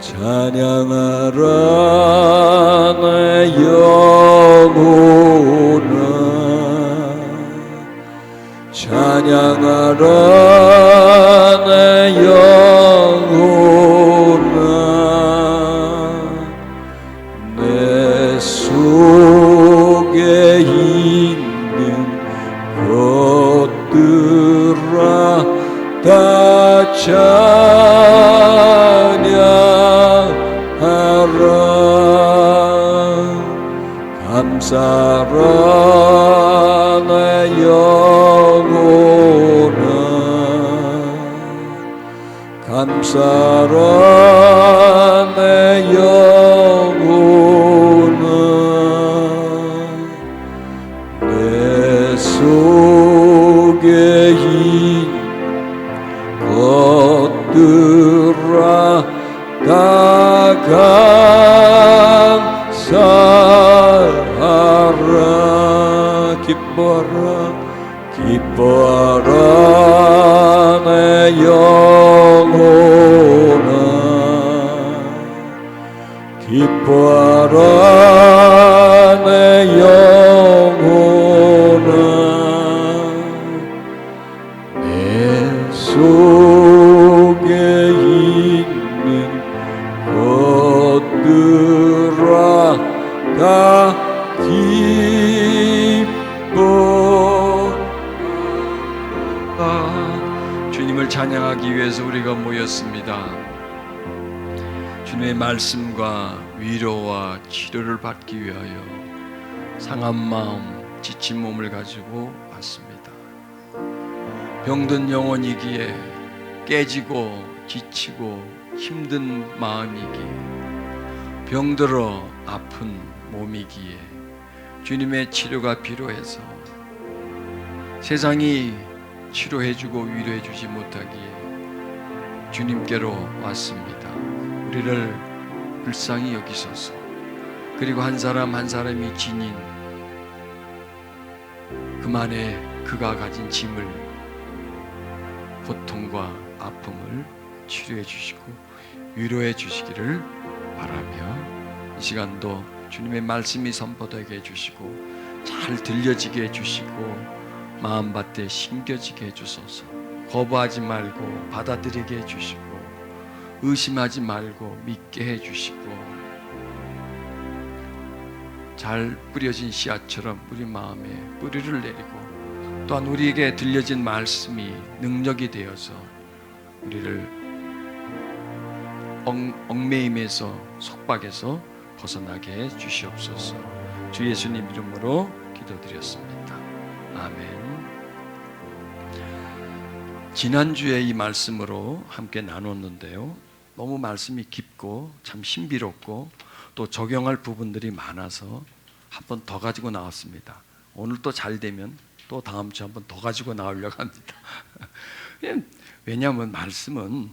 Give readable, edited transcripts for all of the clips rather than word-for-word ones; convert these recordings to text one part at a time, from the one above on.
찬양하라 내 영혼아, 찬양하라 내 영혼아, 내 속에 있는 것들아 다 찬양하라. 감사라 내 영혼아, 감사라 내 영혼아, 내 속에 있는 것들아 다 감사하라. 기뻐하라, 기뻐하라 내 영혼아, 기뻐하라 내 영혼아, 내 속에 있는 것들아 다 기뻐. 주님을 찬양하기 위해서 우리가 모였습니다. 주님의 말씀과 위로와 치료를 받기 위하여 상한 마음, 지친 몸을 가지고 왔습니다. 병든 영혼이기에, 깨지고 지치고 힘든 마음이기에, 병들어 아픈 몸이기에 주님의 치료가 필요해서 세상이 치료해주고 위로해주지 못하기에 주님께로 왔습니다. 우리를 불쌍히 여기소서. 그리고 한 사람 한 사람이 지닌 그만의 그가 가진 짐을, 고통과 아픔을 치료해 주시고 위로해 주시기를 바라며, 이 시간도 주님의 말씀이 선포되게 해주시고 잘 들려지게 해주시고 마음밭에 심겨지게 해주소서. 거부하지 말고 받아들이게 해주시고 의심하지 말고 믿게 해주시고, 잘 뿌려진 씨앗처럼 우리 마음에 뿌리를 내리고, 또한 우리에게 들려진 말씀이 능력이 되어서 우리를 얽매임에서, 속박에서 벗어나게 해 주시옵소서. 주 예수님 이름으로 기도드렸습니다. 아멘. 지난주에 이 말씀으로 함께 나눴는데요, 너무 말씀이 깊고 참 신비롭고 또 적용할 부분들이 많아서 한 번 더 가지고 나왔습니다. 오늘 또 잘 되면 또 다음 주 한 번 더 가지고 나오려고 합니다. 왜냐하면 말씀은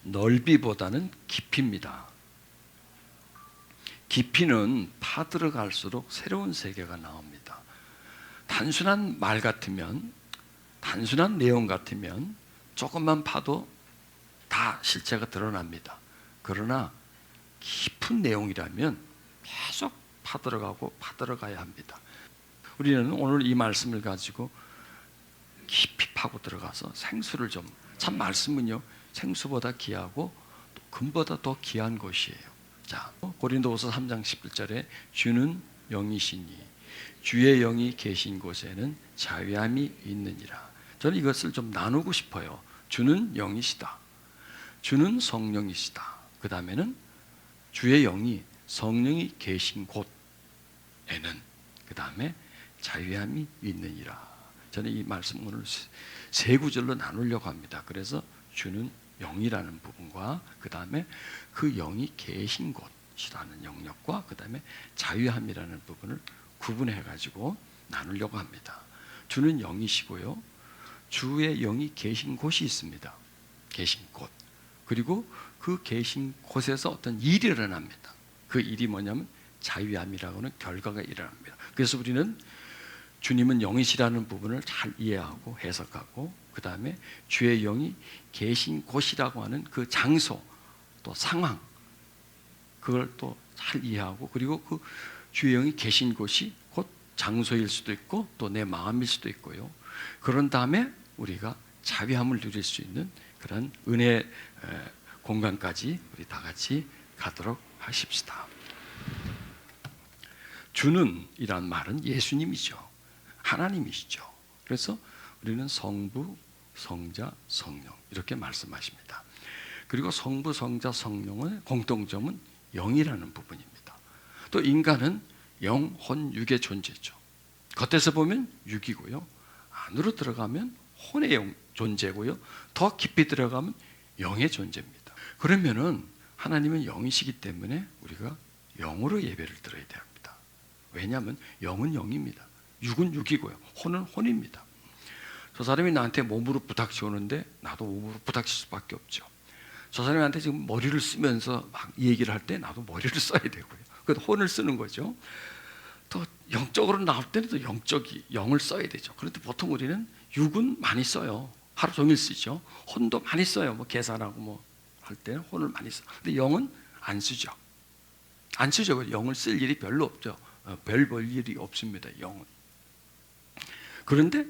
넓이보다는 깊이입니다. 깊이는 파들어갈수록 새로운 세계가 나옵니다. 단순한 말 같으면, 단순한 내용 같으면 조금만 파도 다 실체가 드러납니다. 그러나 깊은 내용이라면 계속 파들어가고 파들어가야 합니다. 우리는 오늘 이 말씀을 가지고 깊이 파고 들어가서 생수를 좀, 참 말씀은요 생수보다 귀하고 또 금보다 더 귀한 것이에요. 자, 고린도후서 3장 11절에 주는 영이시니 주의 영이 계신 곳에는 자유함이 있느니라. 저는 이것을 좀 나누고 싶어요. 주는 영이시다, 주는 성령이시다, 그 다음에는 주의 영이, 성령이 계신 곳에는 그 다음에 자유함이 있느니라. 저는 이 말씀 오늘 세 구절로 나누려고 합니다. 그래서 주는 영이라는 부분과 그 다음에 그 영이 계신 곳이라는 영역과 그 다음에 자유함이라는 부분을 구분해 가지고 나누려고 합니다. 주는 영이시고요, 주의 영이 계신 곳이 있습니다. 계신 곳, 그리고 그 계신 곳에서 어떤 일이 일어납니다. 그 일이 뭐냐면 자유함이라고 하는 결과가 일어납니다. 그래서 우리는 주님은 영이시라는 부분을 잘 이해하고 해석하고, 그 다음에 주의 영이 계신 곳이라고 하는 그 장소, 또 상황, 그걸 또 잘 이해하고, 그리고 그 주의 영이 계신 곳이 곧 장소일 수도 있고 또 내 마음일 수도 있고요. 그런 다음에 우리가 자비함을 누릴 수 있는 그런 은혜 공간까지 우리 다 같이 가도록 하십시다. 주는 이란 말은 예수님이죠. 하나님이시죠. 그래서 우리는 성부, 성자, 성령 이렇게 말씀하십니다. 그리고 성부, 성자, 성령의 공통점은 영이라는 부분입니다. 또 인간은 영, 혼, 육의 존재죠. 겉에서 보면 육이고요, 안으로 들어가면 혼의 존재고요, 더 깊이 들어가면 영의 존재입니다. 그러면은 하나님은 영이시기 때문에 우리가 영으로 예배를 드려야 됩니다. 왜냐하면 영은 영입니다. 육은 육이고요, 혼은 혼입니다. 저 사람이 나한테 몸으로 부닥쳐오는데 나도 몸으로 부닥칠 수밖에 없죠. 저 사람이 나한테 지금 머리를 쓰면서 막 얘기를 할 때 나도 머리를 써야 되고요. 그 혼을 쓰는 거죠. 또 영적으로 나올 때는 또 영을 써야 되죠. 그런데 보통 우리는 육은 많이 써요. 하루 종일 쓰죠. 혼도 많이 써요. 뭐 계산하고 뭐 할 때는 혼을 많이 써. 근데 영은 안 쓰죠. 안 쓰죠. 영을 쓸 일이 별로 없죠. 별 볼 일이 없습니다. 영은. 그런데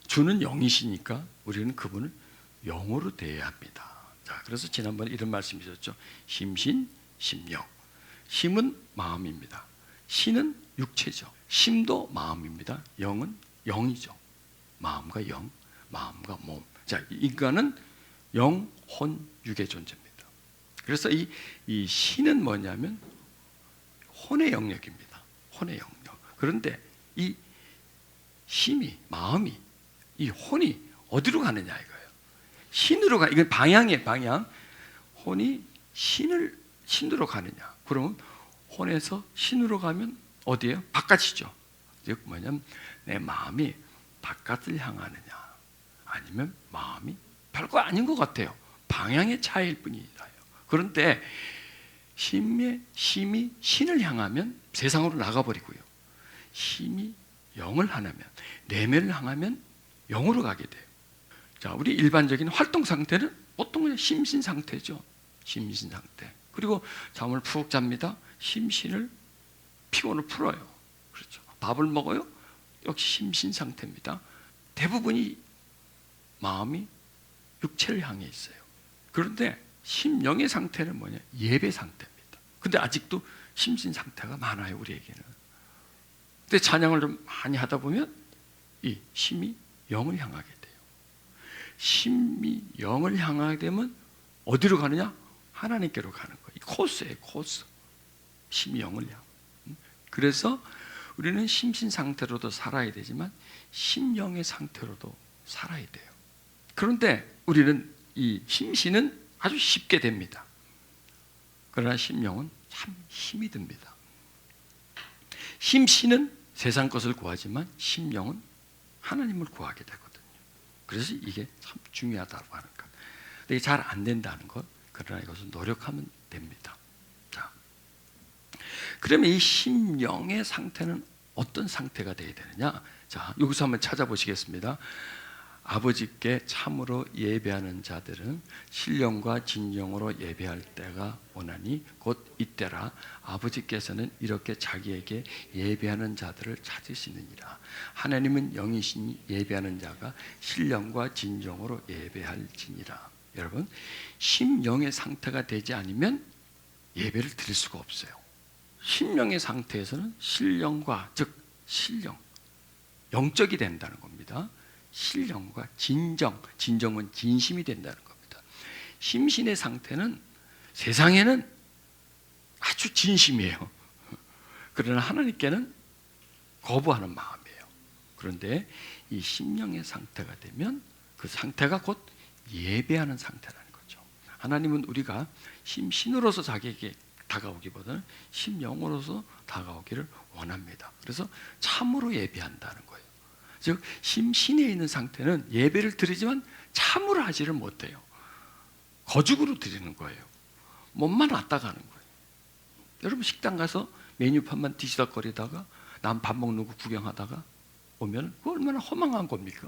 주는 영이시니까 우리는 그분을 영으로 대해야 합니다. 자, 그래서 지난번에 이런 말씀이셨죠. 심신, 심령. 심은 마음입니다. 신은 육체죠. 심도 마음입니다. 영은 영이죠. 마음과 영, 마음과 몸. 자, 인간은 영, 혼, 육의 존재입니다. 그래서 이 신은 뭐냐면 혼의 영역입니다. 혼의 영역. 그런데 이 심이, 마음이, 이 혼이 어디로 가느냐 이거예요. 신으로 가. 이건 방향이에요. 방향. 혼이 신으로 가느냐. 그러면 혼에서 신으로 가면 어디예요? 바깥이죠. 즉 뭐냐면 내 마음이 바깥을 향하느냐, 아니면 마음이 별거 아닌 것 같아요. 방향의 차이일 뿐이라요. 그런데 심이 신을 향하면 세상으로 나가버리고요, 심이 영을 향하면, 내면을 향하면 영으로 가게 돼요. 자, 우리 일반적인 활동 상태는 보통 그냥 심신 상태죠. 심신 상태. 그리고 잠을 푹 잡니다. 심신을, 피곤을 풀어요. 그렇죠. 밥을 먹어요. 역시 심신 상태입니다. 대부분이 마음이 육체를 향해 있어요. 그런데 심령의 상태는 뭐냐? 예배 상태입니다. 근데 아직도 심신 상태가 많아요, 우리에게는. 근데 찬양을 좀 많이 하다 보면 이 심이 영을 향하게 돼요. 심이 영을 향하게 되면 어디로 가느냐? 하나님께로 가는 거예요. 이 코스예요, 코스. 심이 영을 향. 그래서 우리는 심신 상태로도 살아야 되지만 심령의 상태로도 살아야 돼요. 그런데 우리는 이 심신은 아주 쉽게 됩니다. 그러나 심령은 참 힘이 듭니다. 심신은 세상 것을 구하지만 심령은 하나님을 구하게 되거든요. 그래서 이게 참 중요하다고 하는 것. 이게 잘 안 된다는 것. 그러나 이것은 노력하면 됩니다. 자, 그러면 이 심령의 상태는 어떤 상태가 되어야 되느냐? 자, 여기서 한번 찾아보시겠습니다. 아버지께 참으로 예배하는 자들은 신령과 진정으로 예배할 때가 오나니 곧 이때라. 아버지께서는 이렇게 자기에게 예배하는 자들을 찾으시느니라. 하나님은 영이시니 예배하는 자가 신령과 진정으로 예배할지니라. 여러분, 심령의 상태가 되지 않으면 예배를 드릴 수가 없어요. 심령의 상태에서는 신령과, 즉 신령, 영적이 된다는 겁니다. 신령과 진정은 진심이 된다는 겁니다. 심신의 상태는 세상에는 아주 진심이에요. 그러나 하나님께는 거부하는 마음이에요. 그런데 이 심령의 상태가 되면 그 상태가 곧 예배하는 상태라는 거죠. 하나님은 우리가 심신으로서 자기에게 다가오기보다는 심령으로서 다가오기를 원합니다. 그래서 참으로 예배한다는 거예요. 즉 심신에 있는 상태는 예배를 드리지만 참으로 하지를 못해요. 거죽으로 드리는 거예요. 몸만 왔다 가는 거예요. 여러분, 식당 가서 메뉴판만 뒤시다거리다가 남 밥 먹는 거 구경하다가 오면 그거 얼마나 허망한 겁니까?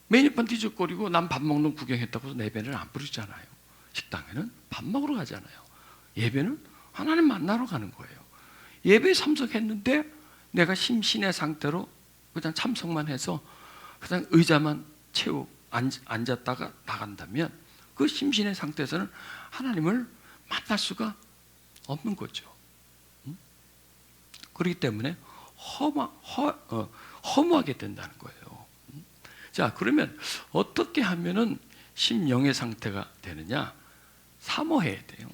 메뉴판 뒤적거리고 남 밥 먹는 거 구경했다고 해서 내 배는 안 부르잖아요. 식당에는 밥 먹으러 가잖아요. 예배는 하나님 만나러 가는 거예요. 예배에 참석했는데 내가 심신의 상태로 그냥 참석만 해서 그냥 의자만 앉았다가 나간다면 그 심신의 상태에서는 하나님을 만날 수가 없는 거죠. 그렇기 때문에 허무하게 된다는 거예요. 자, 그러면 어떻게 하면은 심령의 상태가 되느냐? 사모해야 돼요.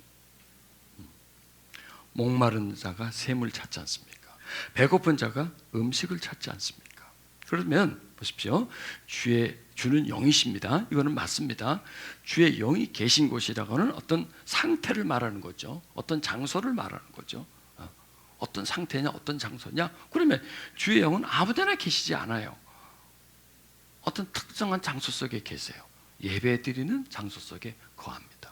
목마른 자가 샘을 찾지 않습니까? 배고픈 자가 음식을 찾지 않습니까? 그러면 보십시오. 주는 영이십니다. 이거는 맞습니다. 주의 영이 계신 곳이라고는 어떤 상태를 말하는 거죠. 어떤 장소를 말하는 거죠. 어떤 상태냐, 어떤 장소냐? 그러면 주의 영은 아무데나 계시지 않아요. 어떤 특정한 장소 속에 계세요. 예배 드리는 장소 속에 거합니다.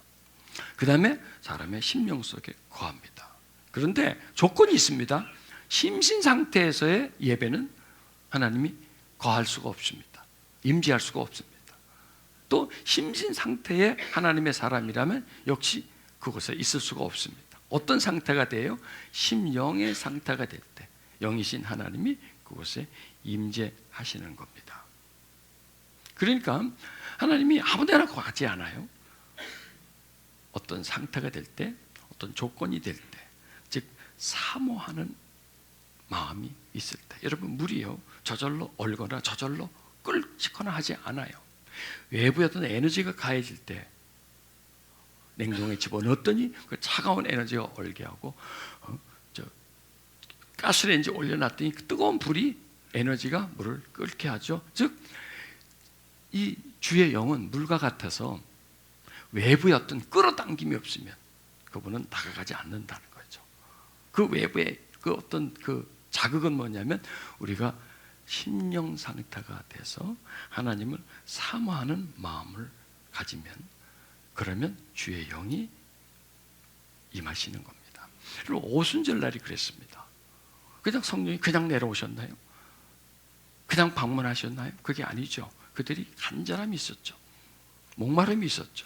그 다음에 사람의 심령 속에 거합니다. 그런데 조건이 있습니다. 심신 상태에서의 예배는 하나님이 거할 수가 없습니다. 임재할 수가 없습니다. 또 심신 상태의 하나님의 사람이라면 역시 그곳에 있을 수가 없습니다. 어떤 상태가 돼요? 심령의 상태가 될 때 영이신 하나님이 그곳에 임재하시는 겁니다. 그러니까 하나님이 아무데나 거하지 않아요. 어떤 상태가 될 때, 어떤 조건이 될 때, 즉 사모하는 마음이 있을 때, 여러분 물이요 저절로 얼거나 저절로 끓거나 하지 않아요. 외부에 어떤 에너지가 가해질 때 냉동에 집어넣었더니 그 차가운 에너지가 얼게 하고 가스레인지 올려놨더니 그 뜨거운 불이 에너지가 물을 끓게 하죠. 즉 이 주의 영은 물과 같아서 외부에 어떤 끌어당김이 없으면 그분은 다가가지 않는다는 거죠. 그 외부에 그 어떤 그 자극은 뭐냐면 우리가 심령 상태가 돼서 하나님을 사모하는 마음을 가지면 그러면 주의 영이 임하시는 겁니다. 그리고 오순절 날이 그랬습니다. 그냥 성령이 그냥 내려오셨나요? 그냥 방문하셨나요? 그게 아니죠. 그들이 간절함이 있었죠. 목마름이 있었죠.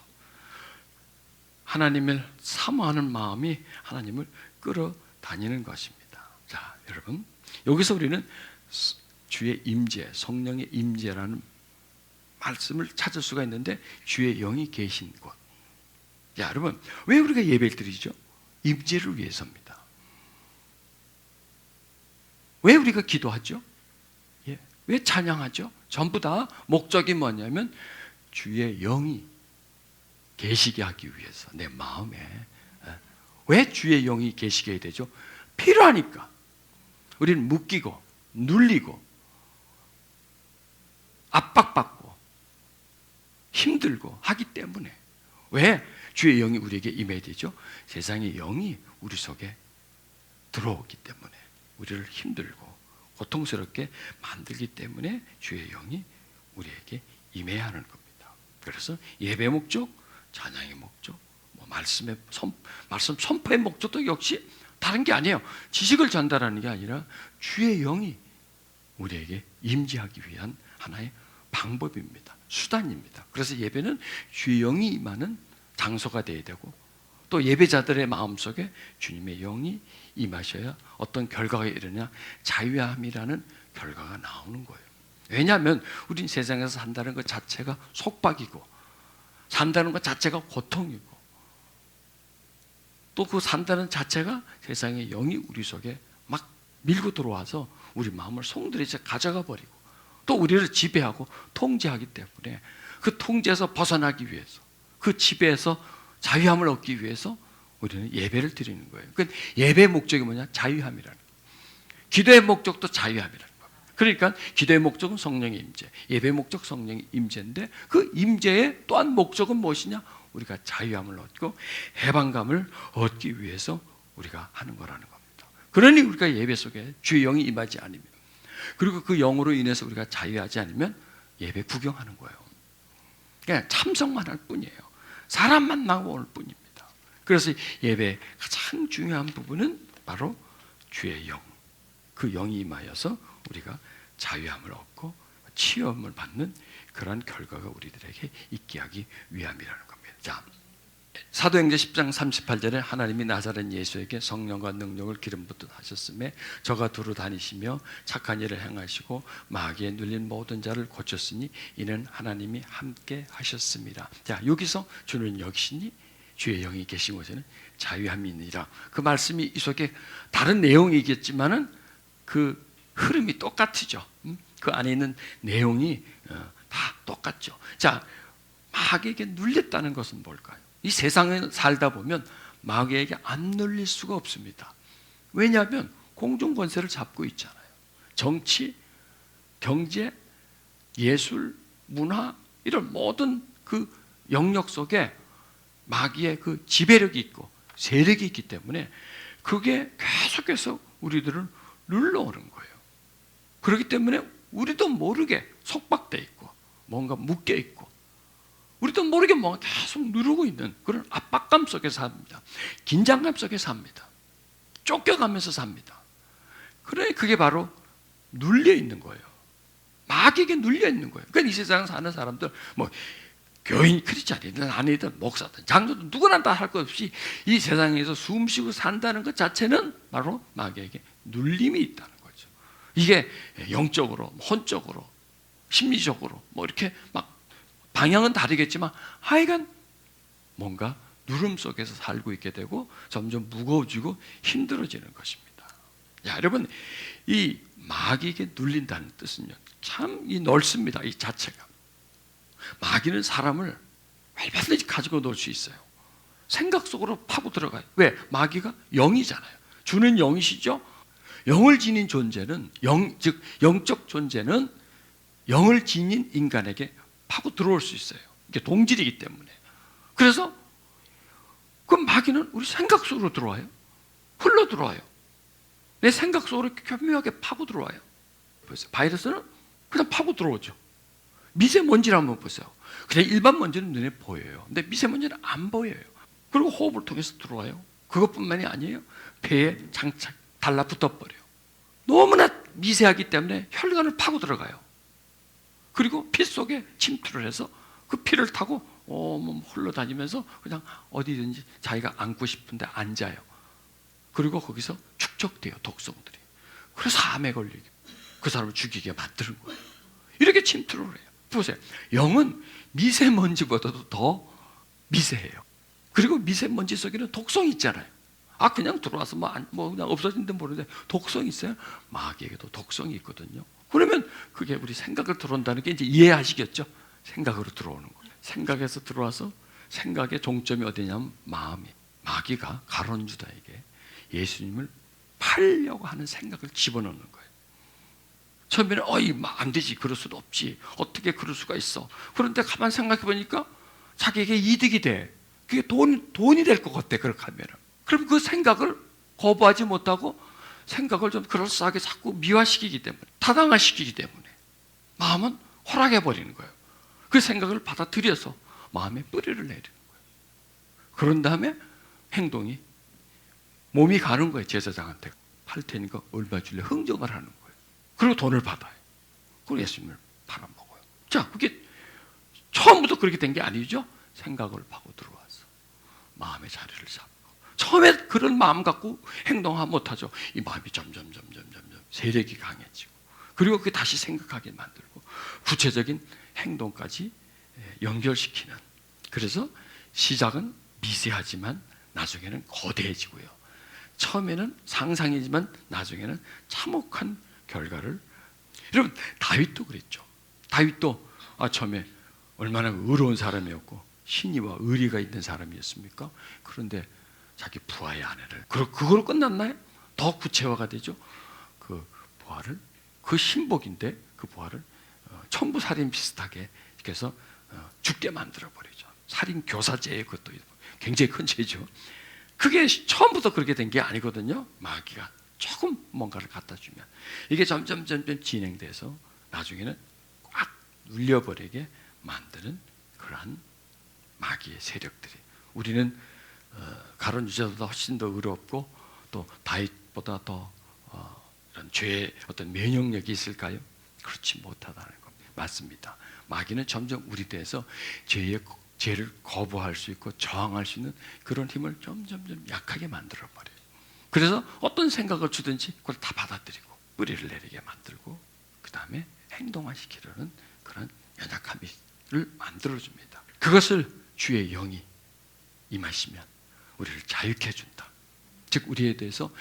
하나님을 사모하는 마음이 하나님을 끌어다니는 것입니다. 자, 여러분 여기서 우리는 주의 임재, 성령의 임재라는 말씀을 찾을 수가 있는데 주의 영이 계신 곳. 자, 여러분 왜 우리가 예배를 드리죠? 임재를 위해서입니다. 왜 우리가 기도하죠? 왜 찬양하죠? 전부 다 목적이 뭐냐면 주의 영이 계시게 하기 위해서 내 마음에. 왜 주의 영이 계시게 해야 되죠? 필요하니까. 우리는 묶이고 눌리고 압박받고 힘들고 하기 때문에. 왜 주의 영이 우리에게 임해야 되죠? 세상의 영이 우리 속에 들어오기 때문에 우리를 힘들고 고통스럽게 만들기 때문에 주의 영이 우리에게 임해야 하는 겁니다. 그래서 예배 목적, 찬양의 목적, 말씀 선포의 목적도 역시 다른 게 아니에요. 지식을 전달하는 게 아니라 주의 영이 우리에게 임재하기 위한 하나의 방법입니다. 수단입니다. 그래서 예배는 주의 영이 임하는 장소가 되어야 되고 또 예배자들의 마음속에 주님의 영이 임하셔야 어떤 결과가 일어나냐? 자유함이라는 결과가 나오는 거예요. 왜냐하면 우린 세상에서 산다는 것 자체가 속박이고 산다는 것 자체가 고통이고 또 그 산다는 자체가 세상의 영이 우리 속에 막 밀고 들어와서 우리 마음을 송두리째 가져가 버리고 또 우리를 지배하고 통제하기 때문에 그 통제에서 벗어나기 위해서 그 지배에서 자유함을 얻기 위해서 우리는 예배를 드리는 거예요. 그러니까 예배의 목적이 뭐냐? 자유함이라는 거예요. 기도의 목적도 자유함이라는 거예요. 그러니까 기도의 목적은 성령의 임재, 예배의 목적 성령의 임재인데 그 임재의 또한 목적은 무엇이냐? 우리가 자유함을 얻고 해방감을 얻기 위해서 우리가 하는 거라는 겁니다. 그러니 우리가 예배 속에 주의 영이 임하지 않으면 그리고 그 영으로 인해서 우리가 자유하지 않으면 예배 구경하는 거예요. 그냥 참석만 할 뿐이에요. 사람 만나고 올 뿐입니다. 그래서 예배의 가장 중요한 부분은 바로 주의 영, 그 영이 임하여서 우리가 자유함을 얻고 치유함을 받는 그런 결과가 우리들에게 있게 하기 위함이라는 겁니다. 자, 사도행전 10장 38절에 하나님이 나사렛 예수에게 성령과 능력을 기름 붓듯 하셨음에 저가 두루 다니시며 착한 일을 행하시고 마귀에 눌린 모든 자를 고쳤으니 이는 하나님이 함께 하셨습니다. 자, 여기서 주는 역시니 주의 영이 계신 곳에는 자유함이 있느니라. 그 말씀이 이 속에 다른 내용이겠지만은 그 흐름이 똑같죠. 그 안에 있는 내용이 다 똑같죠. 자, 마귀에게 눌렸다는 것은 뭘까요? 이 세상에 살다 보면 마귀에게 안 눌릴 수가 없습니다. 왜냐하면 공중권세를 잡고 있잖아요. 정치, 경제, 예술, 문화 이런 모든 그 영역 속에 마귀의 그 지배력이 있고 세력이 있기 때문에 그게 계속해서 우리들을 눌러오는 거예요. 그렇기 때문에 우리도 모르게 속박돼 있고 뭔가 묶여 있고 우리도 모르게 뭔가 계속 누르고 있는 그런 압박감 속에서 삽니다. 긴장감 속에서 삽니다. 쫓겨가면서 삽니다. 그래 그게 바로 눌려 있는 거예요. 마귀에게 눌려 있는 거예요. 그러니까 이 세상에 사는 사람들 뭐 교인, 크리스찬이든 아니든 목사든 장로든 누구나 다 할 것 없이 이 세상에서 숨쉬고 산다는 것 자체는 바로 마귀에게 눌림이 있다는 거죠. 이게 영적으로, 혼적으로, 심리적으로 뭐 이렇게 막 방향은 다르겠지만 하여간 뭔가 누름 속에서 살고 있게 되고 점점 무거워지고 힘들어지는 것입니다. 야, 여러분 이 마귀에게 눌린다는 뜻은요 참 이 넓습니다. 이 자체가 마귀는 사람을 얼마든지 가지고 놀 수 있어요. 생각 속으로 파고 들어가요. 왜? 마귀가 영이잖아요. 주는 영이시죠. 영을 지닌 존재는 즉 영적 존재는 영을 지닌 인간에게 파고 들어올 수 있어요. 이게 동질이기 때문에. 그래서 그 마귀는 우리 생각 속으로 들어와요. 흘러 들어와요. 내 생각 속으로 교묘하게 파고 들어와요. 보세요. 바이러스는 그냥 파고 들어오죠. 미세먼지를 한번 보세요. 그냥 일반 먼지는 눈에 보여요. 근데 미세먼지는 안 보여요. 그리고 호흡을 통해서 들어와요. 그것뿐만이 아니에요. 폐에 장착 달라붙어 버려요. 너무나 미세하기 때문에 혈관을 파고 들어가요. 그리고 피 속에 침투를 해서 그 피를 타고 온몸 흘러다니면서 그냥 어디든지 자기가 앉고 싶은데 앉아요. 그리고 거기서 축적돼요. 독성들이. 그래서 암에 걸리게 그 사람을 죽이게 만드는 거예요. 이렇게 침투를 해요. 보세요. 영은 미세먼지보다도 더 미세해요. 그리고 미세먼지 속에는 독성이 있잖아요. 아 그냥 들어와서 뭐 그냥 없어진데 모르는데 독성이 있어요. 마귀에게도 독성이 있거든요. 그러면 그게 우리 생각을 들어온다는 게 이제 이해하시겠죠? 생각으로 들어오는 거예요. 생각에서 들어와서 생각의 종점이 어디냐면 마음이. 마귀가 가룟 유다에게 예수님을 팔려고 하는 생각을 집어넣는 거예요. 처음에는 안 되지, 그럴 수도 없지, 어떻게 그럴 수가 있어. 그런데 가만 생각해 보니까 자기에게 이득이 돼. 그게 돈이 될 것 같아. 그렇게 하면은. 그럼 그 생각을 거부하지 못하고 생각을 좀 그럴싸하게 자꾸 미화시키기 때문에, 타당화시키기 때문에 마음은 허락해 버리는 거예요. 그 생각을 받아들여서 마음에 뿌리를 내리는 거예요. 그런 다음에 행동이 몸이 가는 거예요. 제사장한테 팔 테니까 얼마 줄래 흥정을 하는 거예요. 그리고 돈을 받아요. 그리고 예수님을 팔아먹어요. 자, 그게 처음부터 그렇게 된 게 아니죠. 생각을 파고 들어와서 마음의 자리를 잡고 처음에 그런 마음 갖고 행동하지 못하죠. 이 마음이 점점 세력이 강해지고 그리고 그게 다시 생각하게 만들고 구체적인 행동까지 연결시키는. 그래서 시작은 미세하지만 나중에는 거대해지고요. 처음에는 상상이지만 나중에는 참혹한 결과를. 여러분 다윗도 그랬죠. 다윗도 처음에 얼마나 의로운 사람이었고 신의와 의리가 있는 사람이었습니까? 그런데 자기 부하의 아내를 그걸로 끝났나요? 더 구체화가 되죠. 그 부하를 그 신복인데 그 부하를 천부 살인 비슷하게 이렇게 해서 죽게 만들어 버리죠. 살인 교사죄의 그것도 굉장히 큰 죄죠. 그게 처음부터 그렇게 된 게 아니거든요. 마귀가 조금 뭔가를 갖다 주면 이게 점점 진행돼서 나중에는 꽉 눌려버리게 만드는 그러한 마귀의 세력들이. 우리는 가룟 유다보다 훨씬 더 의롭고 또 다윗보다 더 이런 죄의 어떤 면역력이 있을까요? 그렇지 못하다는 겁니다. 맞습니다. 마귀는 점점 우리 대해서 죄의 죄를 거부할 수 있고 저항할 수 있는 그런 힘을 점점 약하게 만들어 버려요. 그래서 어떤 생각을 주든지 그걸 다 받아들이고 뿌리를 내리게 만들고 그 다음에 행동화시키려는 그런 연약함을 만들어줍니다. 그것을 주의 영이 임하시면 우리를 자유케 해준다. 즉 우리에 대해서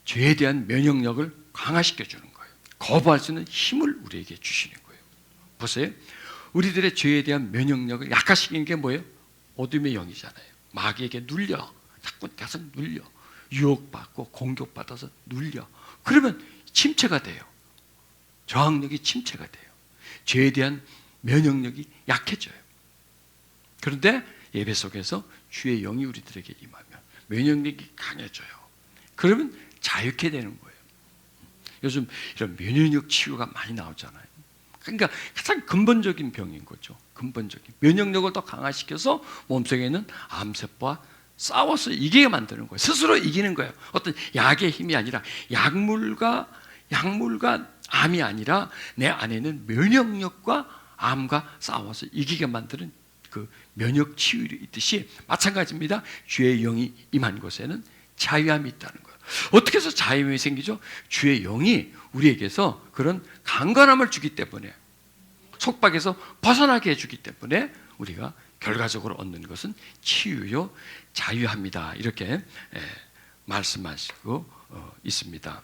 죄에 대한 면역력을 강화시켜주는 거예요. 거부할 수 있는 힘을 우리에게 주시는 거예요. 보세요. 우리들의 죄에 대한 면역력을 약화시키는 게 뭐예요? 어둠의 영이잖아요. 마귀에게 눌려. 자꾸 가서 눌려. 유혹받고 공격받아서 눌려. 그러면 침체가 돼요. 저항력이 침체가 돼요. 죄에 대한 면역력이 약해져요. 그런데 예배 속에서 주의 영이 우리들에게 임하면 면역력이 강해져요. 그러면 자유케 되는 거예요. 요즘 이런 면역력 치유가 많이 나오잖아요. 그러니까 가장 근본적인 병인 거죠. 근본적인 면역력을 더 강화시켜서 몸속에 있는 암세포와 싸워서 이기게 만드는 거예요. 스스로 이기는 거예요. 어떤 약의 힘이 아니라 약물과 암이 아니라 내 안에 있는 면역력과 암과 싸워서 이기게 만드는 그 면역 치유이 있듯이 마찬가지입니다. 주의 영이 임한 곳에는 자유함이 있다는 거예요. 어떻게 해서 자유함이 생기죠? 주의 영이 우리에게서 그런 강건함을 주기 때문에, 속박에서 벗어나게 해주기 때문에 우리가 결과적으로 얻는 것은 치유요 자유합니다. 이렇게 말씀하시고 있습니다.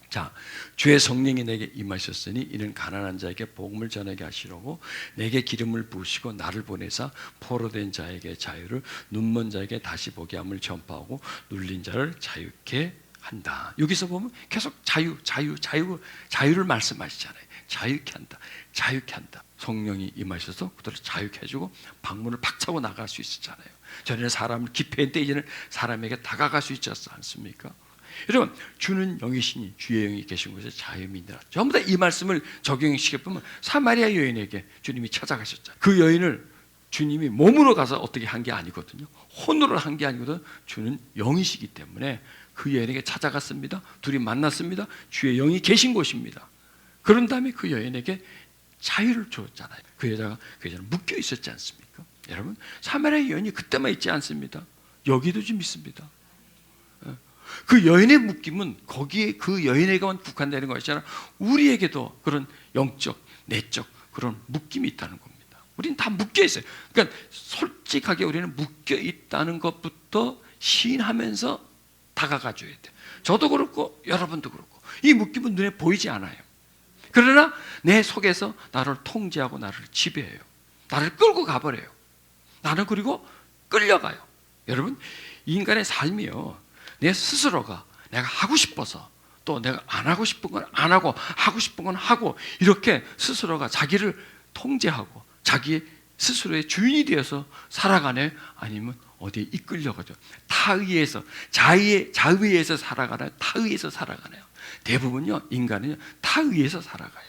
자, 주의 성령이 내게 임하셨으니 이는 가난한 자에게 복음을 전하게 하시려고 내게 기름을 부으시고 나를 보내사 포로된 자에게 자유를, 눈먼 자에게 다시 보게 함을 전파하고 눌린 자를 자유케 한다. 여기서 보면 계속 자유를 말씀하시잖아요. 자유케 한다. 자유케 한다. 성령이 임하셔서 그들을 자유케 해주고 방문을 박차고 나갈 수 있었잖아요. 전에는 사람을 기피했는데 이제는 사람에게 다가갈 수 있지 않습니까? 여러분, 주는 영이시니 주의 영이 계신 곳에 자유함이 있느라. 전부 다 이 말씀을 적용시켜보면 사마리아 여인에게 주님이 찾아가셨잖아요. 그 여인을 주님이 몸으로 가서 어떻게 한 게 아니거든요. 혼으로 한 게 아니거든요. 주는 영이시기 때문에 그 여인에게 찾아갔습니다. 둘이 만났습니다. 주의 영이 계신 곳입니다. 그런 다음에 그 여인에게 자유를 줬잖아요. 그 여자는 묶여 있었지 않습니까? 여러분, 사마리아 여인이 그때만 있지 않습니다. 여기도 좀 있습니다. 그 여인의 묶임은 거기에 그 여인에게만 국한되는 것이 아니라 우리에게도 그런 영적, 내적 그런 묶임이 있다는 겁니다. 우리는 다 묶여 있어요. 그러니까 솔직하게 우리는 묶여 있다는 것부터 시인하면서 다가가 줘야 돼요. 저도 그렇고 여러분도 그렇고 이 묶임은 눈에 보이지 않아요. 그러나 내 속에서 나를 통제하고 나를 지배해요. 나를 끌고 가버려요. 나는 그리고 끌려가요. 여러분, 인간의 삶이요, 내 스스로가 내가 하고 싶어서 또 내가 안 하고 싶은 건 안 하고 하고 싶은 건 하고 이렇게 스스로가 자기를 통제하고 자기 스스로의 주인이 되어서 살아가네, 아니면 어디에 이끌려가죠. 타의에서 자의에서 살아가나요? 타의에서 살아가나요? 대부분요, 인간은요 타의에서 살아가요.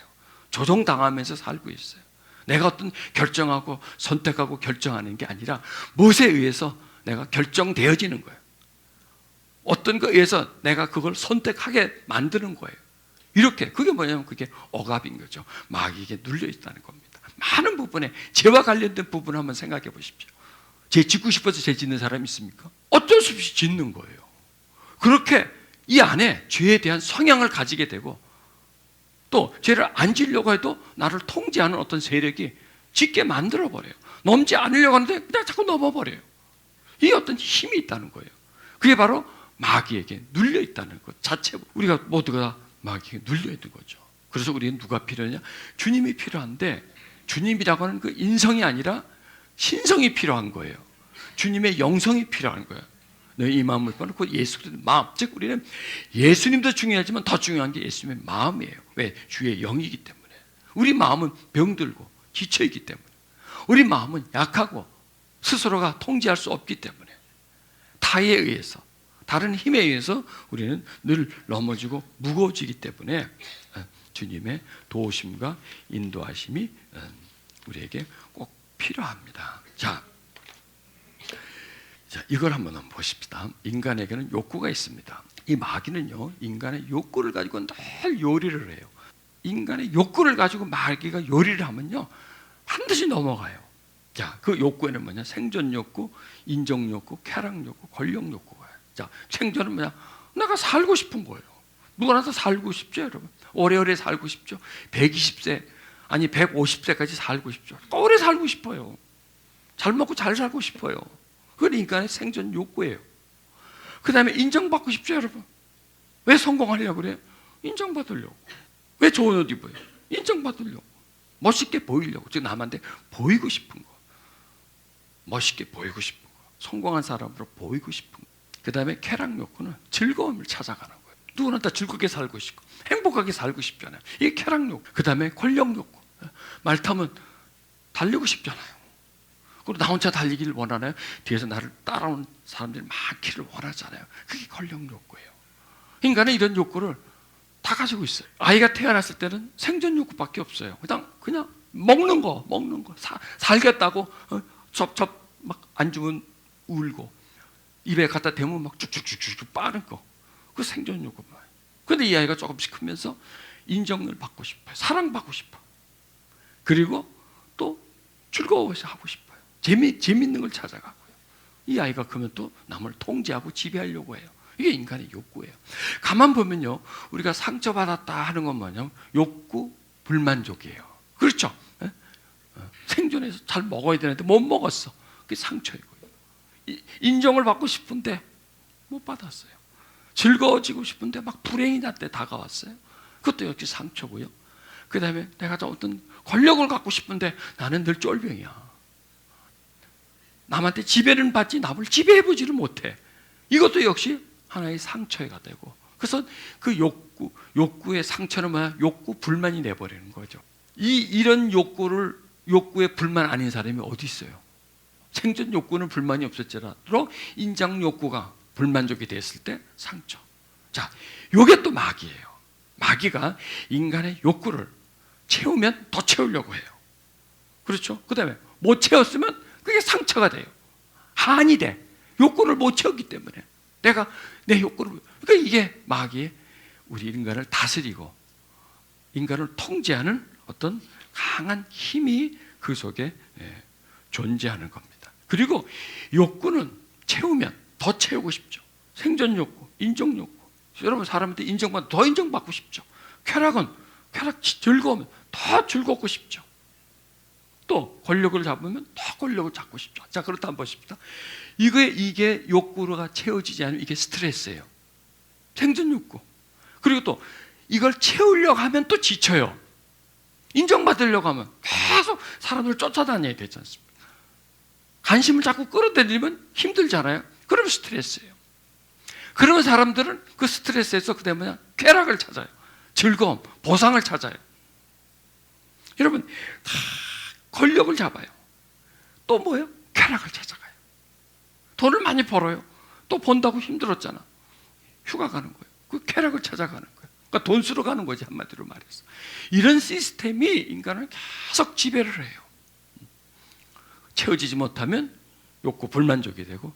조종당하면서 살고 있어요. 내가 어떤 결정하고 선택하고 결정하는 게 아니라 무엇에 의해서 내가 결정되어지는 거예요. 어떤 거에 의해서 내가 그걸 선택하게 만드는 거예요. 이렇게, 그게 뭐냐면 그게 억압인 거죠. 마귀에게 눌려 있다는 겁니다. 많은 부분에, 죄와 관련된 부분을 한번 생각해 보십시오. 죄 짓고 싶어서 죄 짓는 사람이 있습니까? 어쩔 수 없이 짓는 거예요. 그렇게 이 안에 죄에 대한 성향을 가지게 되고, 또 죄를 안 지려고 해도 나를 통제하는 어떤 세력이 짓게 만들어버려요. 넘지 않으려고 하는데 그냥 자꾸 넘어버려요. 이 어떤 힘이 있다는 거예요. 그게 바로 마귀에게 눌려 있다는 것 자체, 우리가 모두가 마귀에게 눌려 있는 거죠. 그래서 우리는 누가 필요하냐? 주님이 필요한데, 주님이라고 하는 그 인성이 아니라 신성이 필요한 거예요. 주님의 영성이 필요한 거예요. 너희 이 마음을 꺼놓고 예수 그리스도의 마음, 즉 우리는 예수님도 중요하지만 더 중요한 게 예수님의 마음이에요. 왜? 주의 영이기 때문에. 우리 마음은 병들고 지쳐있기 때문에, 우리 마음은 약하고 스스로가 통제할 수 없기 때문에, 타에 의해서, 다른 힘에 의해서 우리는 늘 넘어지고 무거워지기 때문에 주님의 도우심과 인도하심이 우리에게 꼭 필요합니다. 자, 이걸 한번 보십시다. 인간에게는 욕구가 있습니다. 이 마귀는요, 인간의 욕구를 가지고 늘 요리를 해요. 인간의 욕구를 가지고 마귀가 요리를 하면요, 반드시 넘어가요. 자, 그 욕구에는 뭐냐? 생존 욕구, 인정 욕구, 쾌락 욕구, 권력 욕구가. 자, 생존은 뭐냐? 내가 살고 싶은 거예요. 누구나 다 살고 싶죠, 여러분. 오래오래 살고 싶죠. 120세, 아니 150세까지 살고 싶죠. 오래 살고 싶어요. 잘 먹고 잘 살고 싶어요. 그건 인간의 생존 욕구예요. 그 다음에 인정받고 싶죠, 여러분. 왜 성공하려고 그래요? 인정받으려고. 왜 좋은 옷 입어요? 인정받으려고. 멋있게 보이려고. 즉 남한테 보이고 싶은 거. 멋있게 보이고 싶은 거. 성공한 사람으로 보이고 싶은 거. 그 다음에 쾌락 욕구는 즐거움을 찾아가는 거예요. 누구나 다 즐겁게 살고 싶고 행복하게 살고 싶잖아요. 이게 쾌락 욕구. 그 다음에 권력 욕구. 말 타면 달리고 싶잖아요. 그리고 나 혼자 달리기를 원하나요? 뒤에서 나를 따라오는 사람들이 많기를 원하잖아요. 그게 권력 욕구예요. 인간은 이런 욕구를 다 가지고 있어요. 아이가 태어났을 때는 생존 욕구밖에 없어요. 그냥 먹는 거. 살겠다고 첩첩 막 안 주면 울고 입에 갖다 대면 막 쭉쭉쭉쭉 빠는 거. 그 생존 욕구만. 그런데 이 아이가 조금씩 크면서 인정을 받고 싶어요. 사랑받고 싶어. 그리고 또 즐거워서 하고 싶어요. 재밌는 걸 찾아가고요. 이 아이가 크면 또 남을 통제하고 지배하려고 해요. 이게 인간의 욕구예요. 가만 보면요, 우리가 상처받았다 하는 건 뭐냐면 욕구 불만족이에요. 그렇죠? 생존해서 잘 먹어야 되는데 못 먹었어. 그게 상처이고요. 인정을 받고 싶은데 못 받았어요. 즐거워지고 싶은데 막 불행이 났대 다가왔어요. 그것도 역시 상처고요. 그 다음에 내가 어떤 권력을 갖고 싶은데 나는 늘 쫄병이야. 남한테 지배를 받지 남을 지배해보지를 못해. 이것도 역시 하나의 상처가 되고, 그래서 그 욕구의 상처는 뭐야? 욕구 불만이 내버리는 거죠. 이런 욕구에 불만 아닌 사람이 어디 있어요? 생존 욕구는 불만이 없었지라도 인정 욕구가 불만족이 됐을 때 상처. 자, 요게 또 마귀예요. 마귀가 인간의 욕구를 채우면 더 채우려고 해요. 그렇죠? 그 다음에 못 채웠으면 그게 상처가 돼요. 한이 돼. 욕구를 못 채웠기 때문에. 내가 내 욕구를. 그러니까 이게 마귀의 우리 인간을 다스리고 인간을 통제하는 어떤 강한 힘이 그 속에 존재하는 겁니다. 그리고 욕구는 채우면 더 채우고 싶죠. 생존 욕구, 인정 욕구. 여러분 사람한테 인정받고 더 인정받고 싶죠. 쾌락 즐거우면 더 즐겁고 싶죠. 또 권력을 잡으면 더 권력을 잡고 싶죠. 자, 그렇다 한번 보십시다. 이게 욕구가 채워지지 않으면 이게 스트레스예요. 생존 욕구. 그리고 또 이걸 채우려고 하면 또 지쳐요. 인정받으려고 하면 계속 사람을 쫓아다녀야 되지 않습니까? 관심을 자꾸 끌어들이면 힘들잖아요. 그러면 스트레스예요. 그러면 사람들은 그 스트레스에서 그 때문에 쾌락을 찾아요. 즐거움, 보상을 찾아요. 여러분 다 권력을 잡아요. 또 뭐예요? 쾌락을 찾아가요. 돈을 많이 벌어요. 또 번다고 힘들었잖아. 휴가 가는 거예요. 그 쾌락을 찾아가는 거예요. 그러니까 돈 쓰러 가는 거지, 한마디로 말해서. 이런 시스템이 인간을 계속 지배를 해요. 채워지지 못하면 욕구 불만족이 되고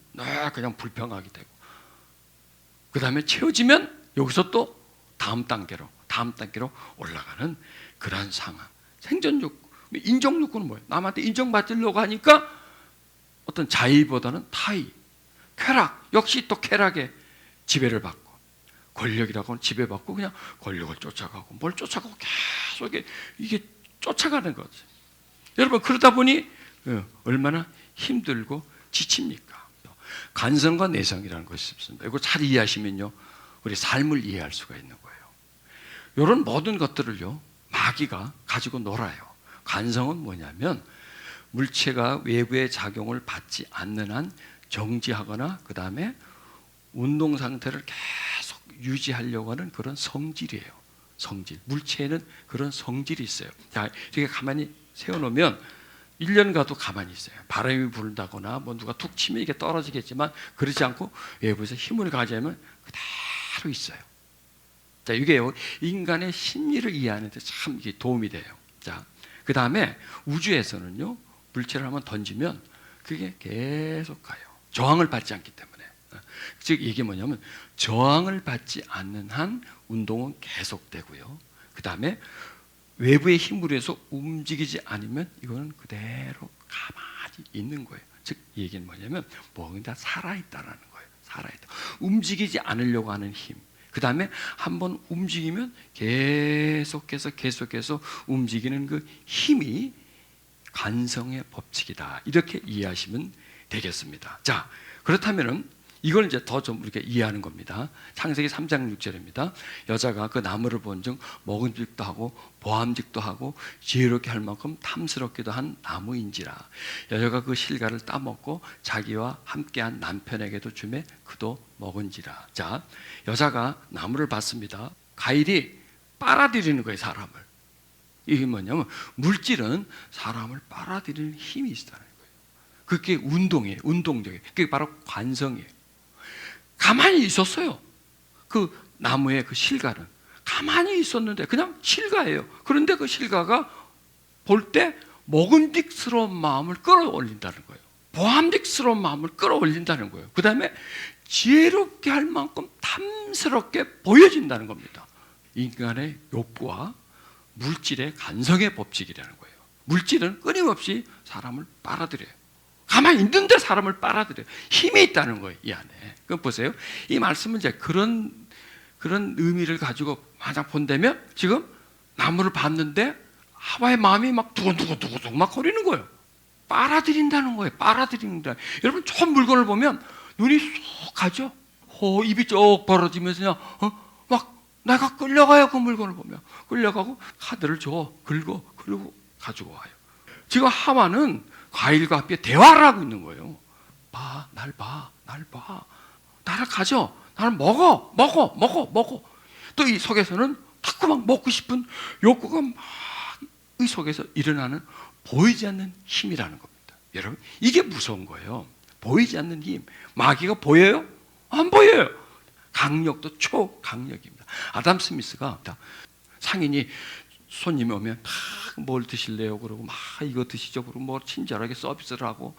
그냥 불평하게 되고, 그 다음에 채워지면 여기서 또 다음 단계로 올라가는 그런 상황. 생존 욕구, 인정 욕구는 뭐예요? 남한테 인정받으려고 하니까 어떤 자의보다는 타의, 쾌락, 역시 또 쾌락에 지배를 받고, 권력이라고는 지배받고 그냥 권력을 쫓아가고 뭘 쫓아가고 계속 이게 쫓아가는 거지. 여러분 그러다 보니 얼마나 힘들고 지칩니까? 간성과 내성이라는 것이 있습니다. 이거 잘 이해하시면요, 우리 삶을 이해할 수가 있는 거예요. 이런 모든 것들을요, 마귀가 가지고 놀아요. 간성은 뭐냐면 물체가 외부의 작용을 받지 않는 한 정지하거나 그 다음에 운동 상태를 계속 유지하려고 하는 그런 성질이에요. 성질. 물체에는 그런 성질이 있어요. 자, 이렇게 가만히 세워놓으면 1년 가도 가만히 있어요. 바람이 불다거나 뭐 누가 툭 치면 이게 떨어지겠지만 그러지 않고 외부에서 힘을 가지면 그대로 있어요. 자, 이게 인간의 심리를 이해하는 데 참 이게 도움이 돼요. 자, 그 다음에 우주에서는요, 물체를 한번 던지면 그게 계속 가요. 저항을 받지 않기 때문에. 즉 이게 뭐냐면 저항을 받지 않는 한 운동은 계속되고요. 그 다음에 외부의 힘으로 해서 움직이지 않으면 이거는 그대로 가만히 있는 거예요. 즉 이 얘기는 뭐냐면 먹은 다 살아있다라는 거예요. 살아있다. 움직이지 않으려고 하는 힘. 그 다음에 한번 움직이면 계속해서 움직이는 그 힘이 관성의 법칙이다. 이렇게 이해하시면 되겠습니다. 자, 그렇다면은 이걸 이제 더 좀 이렇게 이해하는 겁니다. 창세기 3장 6절입니다. 여자가 그 나무를 본즉 먹음직도 하고 보암직도 하고 지혜롭게 할 만큼 탐스럽기도 한 나무인지라. 여자가 그 실과를 따먹고 자기와 함께한 남편에게도 주매 그도 먹은지라. 자, 여자가 나무를 봤습니다. 가일이 빨아들이는 거예요, 사람을. 이게 뭐냐면 물질은 사람을 빨아들이는 힘이 있다는 거예요. 그게 운동이에요. 운동적이에요. 그게 바로 관성이에요. 가만히 있었어요. 그 나무의 그 실과는 가만히 있었는데 그냥 실과예요. 그런데 그 실과가 볼 때 먹음직스러운 마음을 끌어올린다는 거예요. 보암직스러운 마음을 끌어올린다는 거예요. 그 다음에 지혜롭게 할 만큼 탐스럽게 보여진다는 겁니다. 인간의 욕구와 물질의 간성의 법칙이라는 거예요. 물질은 끊임없이 사람을 빨아들여요. 가만히 있는데 사람을 빨아들여요. 힘이 있다는 거예요, 이 안에. 그럼 보세요. 이 말씀은 이제 그런 의미를 가지고 만약 본다면 지금 나무를 봤는데 하와의 마음이 막 두근두근두근두근 막 거리는 거예요. 빨아들인다는 거예요. 빨아들인다. 여러분 처음 물건을 보면 눈이 쏙 가죠. 입이 쭉 벌어지면서 막 내가 끌려가요. 그 물건을 보면 끌려가고 카드를 줘 긁어 그리고 가지고 와요. 지금 하와는 과일과 함께 대화를 하고 있는 거예요. 날 봐. 나를 가져. 나를 먹어. 또 이 속에서는 자꾸 막 먹고 싶은 욕구가 막 이 속에서 일어나는 보이지 않는 힘이라는 겁니다. 여러분, 이게 무서운 거예요. 보이지 않는 힘. 마귀가 보여요? 안 보여요. 강력도 초강력입니다. 아담 스미스가 상인이 손님이 오면 뭘 드실래요? 그러고 막 이거 드시죠? 그러고 뭐 친절하게 서비스를 하고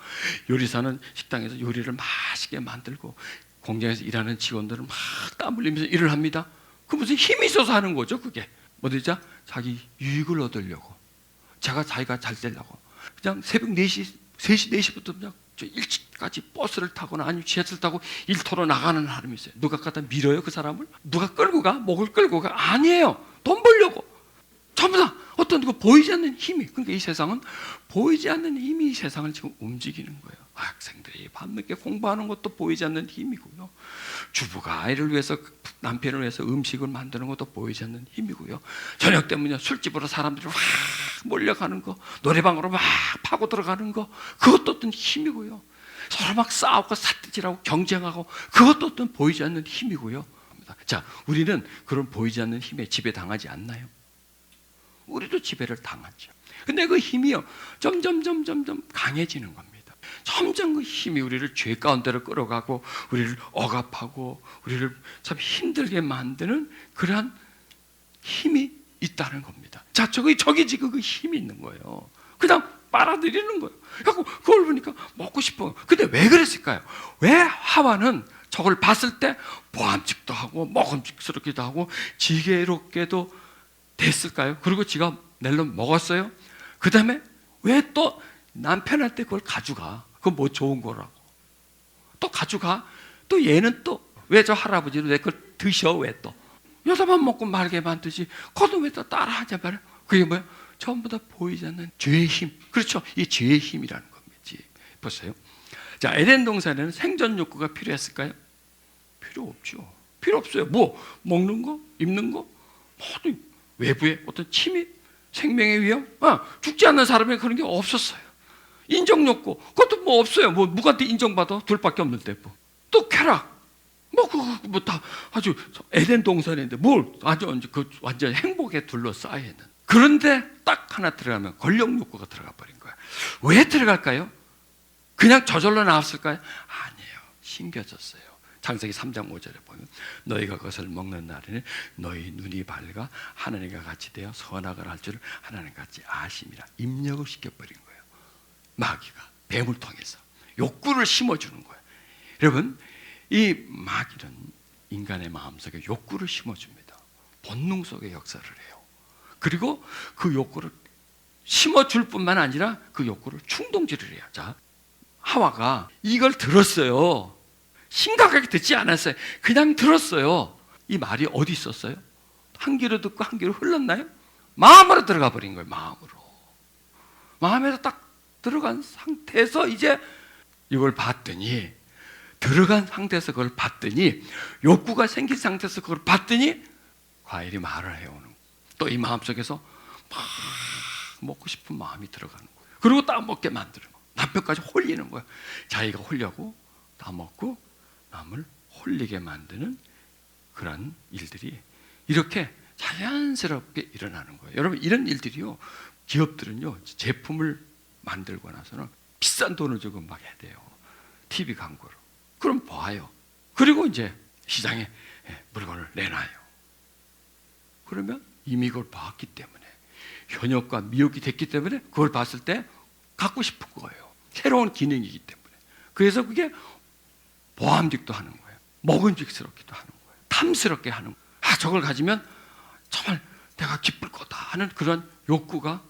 요리사는 식당에서 요리를 맛있게 만들고 공장에서 일하는 직원들은 막 땀 흘리면서 일을 합니다. 그 무슨 힘이 있어서 하는 거죠, 그게. 뭐든지 자기 유익을 얻으려고. 자기가 잘 되려고. 그냥 새벽 4시, 3시, 4시부터 그냥 일찍까지 버스를 타거나 아니면 지하철 타고 일터로 나가는 사람이 있어요. 누가 갖다 밀어요, 그 사람을? 누가 끌고 가? 목을 끌고 가? 아니에요. 돈 벌려고. 전부 다 어떤 그 보이지 않는 힘이. 그러니까 이 세상은 보이지 않는 힘이 이 세상을 지금 움직이는 거예요. 학생들이 밤늦게 공부하는 것도 보이지 않는 힘이고요. 주부가 아이를 위해서, 남편을 위해서 음식을 만드는 것도 보이지 않는 힘이고요. 저녁 때문에 술집으로 사람들이 확 몰려가는 거, 노래방으로 막 파고 들어가는 거, 그것도 어떤 힘이고요. 서로 막 싸우고 사태질하고 경쟁하고, 그것도 어떤 보이지 않는 힘이고요. 자, 우리는 그런 보이지 않는 힘에 지배당하지 않나요? 우리도 지배를 당하죠. 근데 그 힘이요, 점점 강해지는 겁니다. 점점 그 힘이 우리를 죄 가운데로 끌어가고 우리를 억압하고 우리를 참 힘들게 만드는 그러한 힘이 있다는 겁니다. 자, 저기 지금 그 힘이 있는 거예요. 그냥 빨아들이는 거예요. 그래서 그걸 보니까 먹고 싶어. 근데 왜 그랬을까요? 왜 하와는 저걸 봤을 때 보암직도 하고 먹음직스럽기도 하고 지혜롭게도 됐을까요? 그리고 지가 낼름 먹었어요. 그 다음에 왜 또 남편한테 그걸 가져가? 그거 뭐 좋은 거라고. 또 가져가? 또 얘는 또 왜 저 할아버지는 왜 그걸 드셔? 왜 또? 여자만 먹고 말게 만드지. 그것도 왜 또 따라하자 말이야. 그게 뭐야? 전부 다 보이지 않는 죄의 힘. 그렇죠? 이 죄의 힘이라는 겁니다. 보세요. 자, 에덴 동산에는 생존 욕구가 필요했을까요? 필요 없죠. 필요 없어요. 뭐 먹는 거, 입는 거, 모든 외부의 어떤 침입, 생명의 위험, 죽지 않는 사람에게 그런 게 없었어요. 인정 욕구, 그것도 뭐 없어요. 뭐 누구한테 인정받아? 둘밖에 없는데 뭐. 또 쾌락, 뭐 다 아주 에덴 동산인데 뭘 완전 행복에 둘러싸여 있는. 그런데 딱 하나 들어가면 권력 욕구가 들어가 버린 거야. 왜 들어갈까요? 그냥 저절로 나왔을까요? 아니에요. 심겨졌어요. 창세기 3장 5절에 보면 너희가 그것을 먹는 날에는 너희 눈이 밝아 하나님과 같이 되어 선악을 할 줄을 하나님과 같이 아심이라 입력을 시켜버린 거예요. 마귀가 뱀을 통해서 욕구를 심어주는 거예요. 여러분, 이 마귀는 인간의 마음속에 욕구를 심어줍니다. 본능 속에 역사를 해요. 그리고 그 욕구를 심어줄 뿐만 아니라 그 욕구를 충동질을 해요. 자, 하와가 이걸 들었어요. 심각하게 듣지 않았어요. 그냥 들었어요. 이 말이 어디 있었어요? 한 귀로 듣고 한 귀로 흘렀나요? 마음으로 들어가 버린 거예요. 마음에서 딱 들어간 상태에서 이제 이걸 봤더니, 들어간 상태에서 그걸 봤더니, 욕구가 생긴 상태에서 그걸 봤더니 과일이 말을 해오는 거예요. 또 이 마음속에서 막 먹고 싶은 마음이 들어가는 거예요. 그리고 딱 먹게 만드는 거예요. 남편까지 홀리는 거예요. 자기가 홀려고 다 먹고 남을 홀리게 만드는 그런 일들이 이렇게 자연스럽게 일어나는 거예요. 여러분, 이런 일들이요, 기업들은요, 제품을 만들고 나서는 비싼 돈을 주고 막 해야 돼요. TV 광고로. 그럼 봐요. 그리고 이제 시장에 물건을 내놔요. 그러면 이미 그걸 봤기 때문에, 현역과 미혹이 됐기 때문에 그걸 봤을 때 갖고 싶은 거예요. 새로운 기능이기 때문에. 그래서 그게 보암직도 하는 거예요. 먹음직스럽기도 하는 거예요. 탐스럽게 하는 거예요. 저걸 가지면 정말 내가 기쁠 거다 하는 그런 욕구가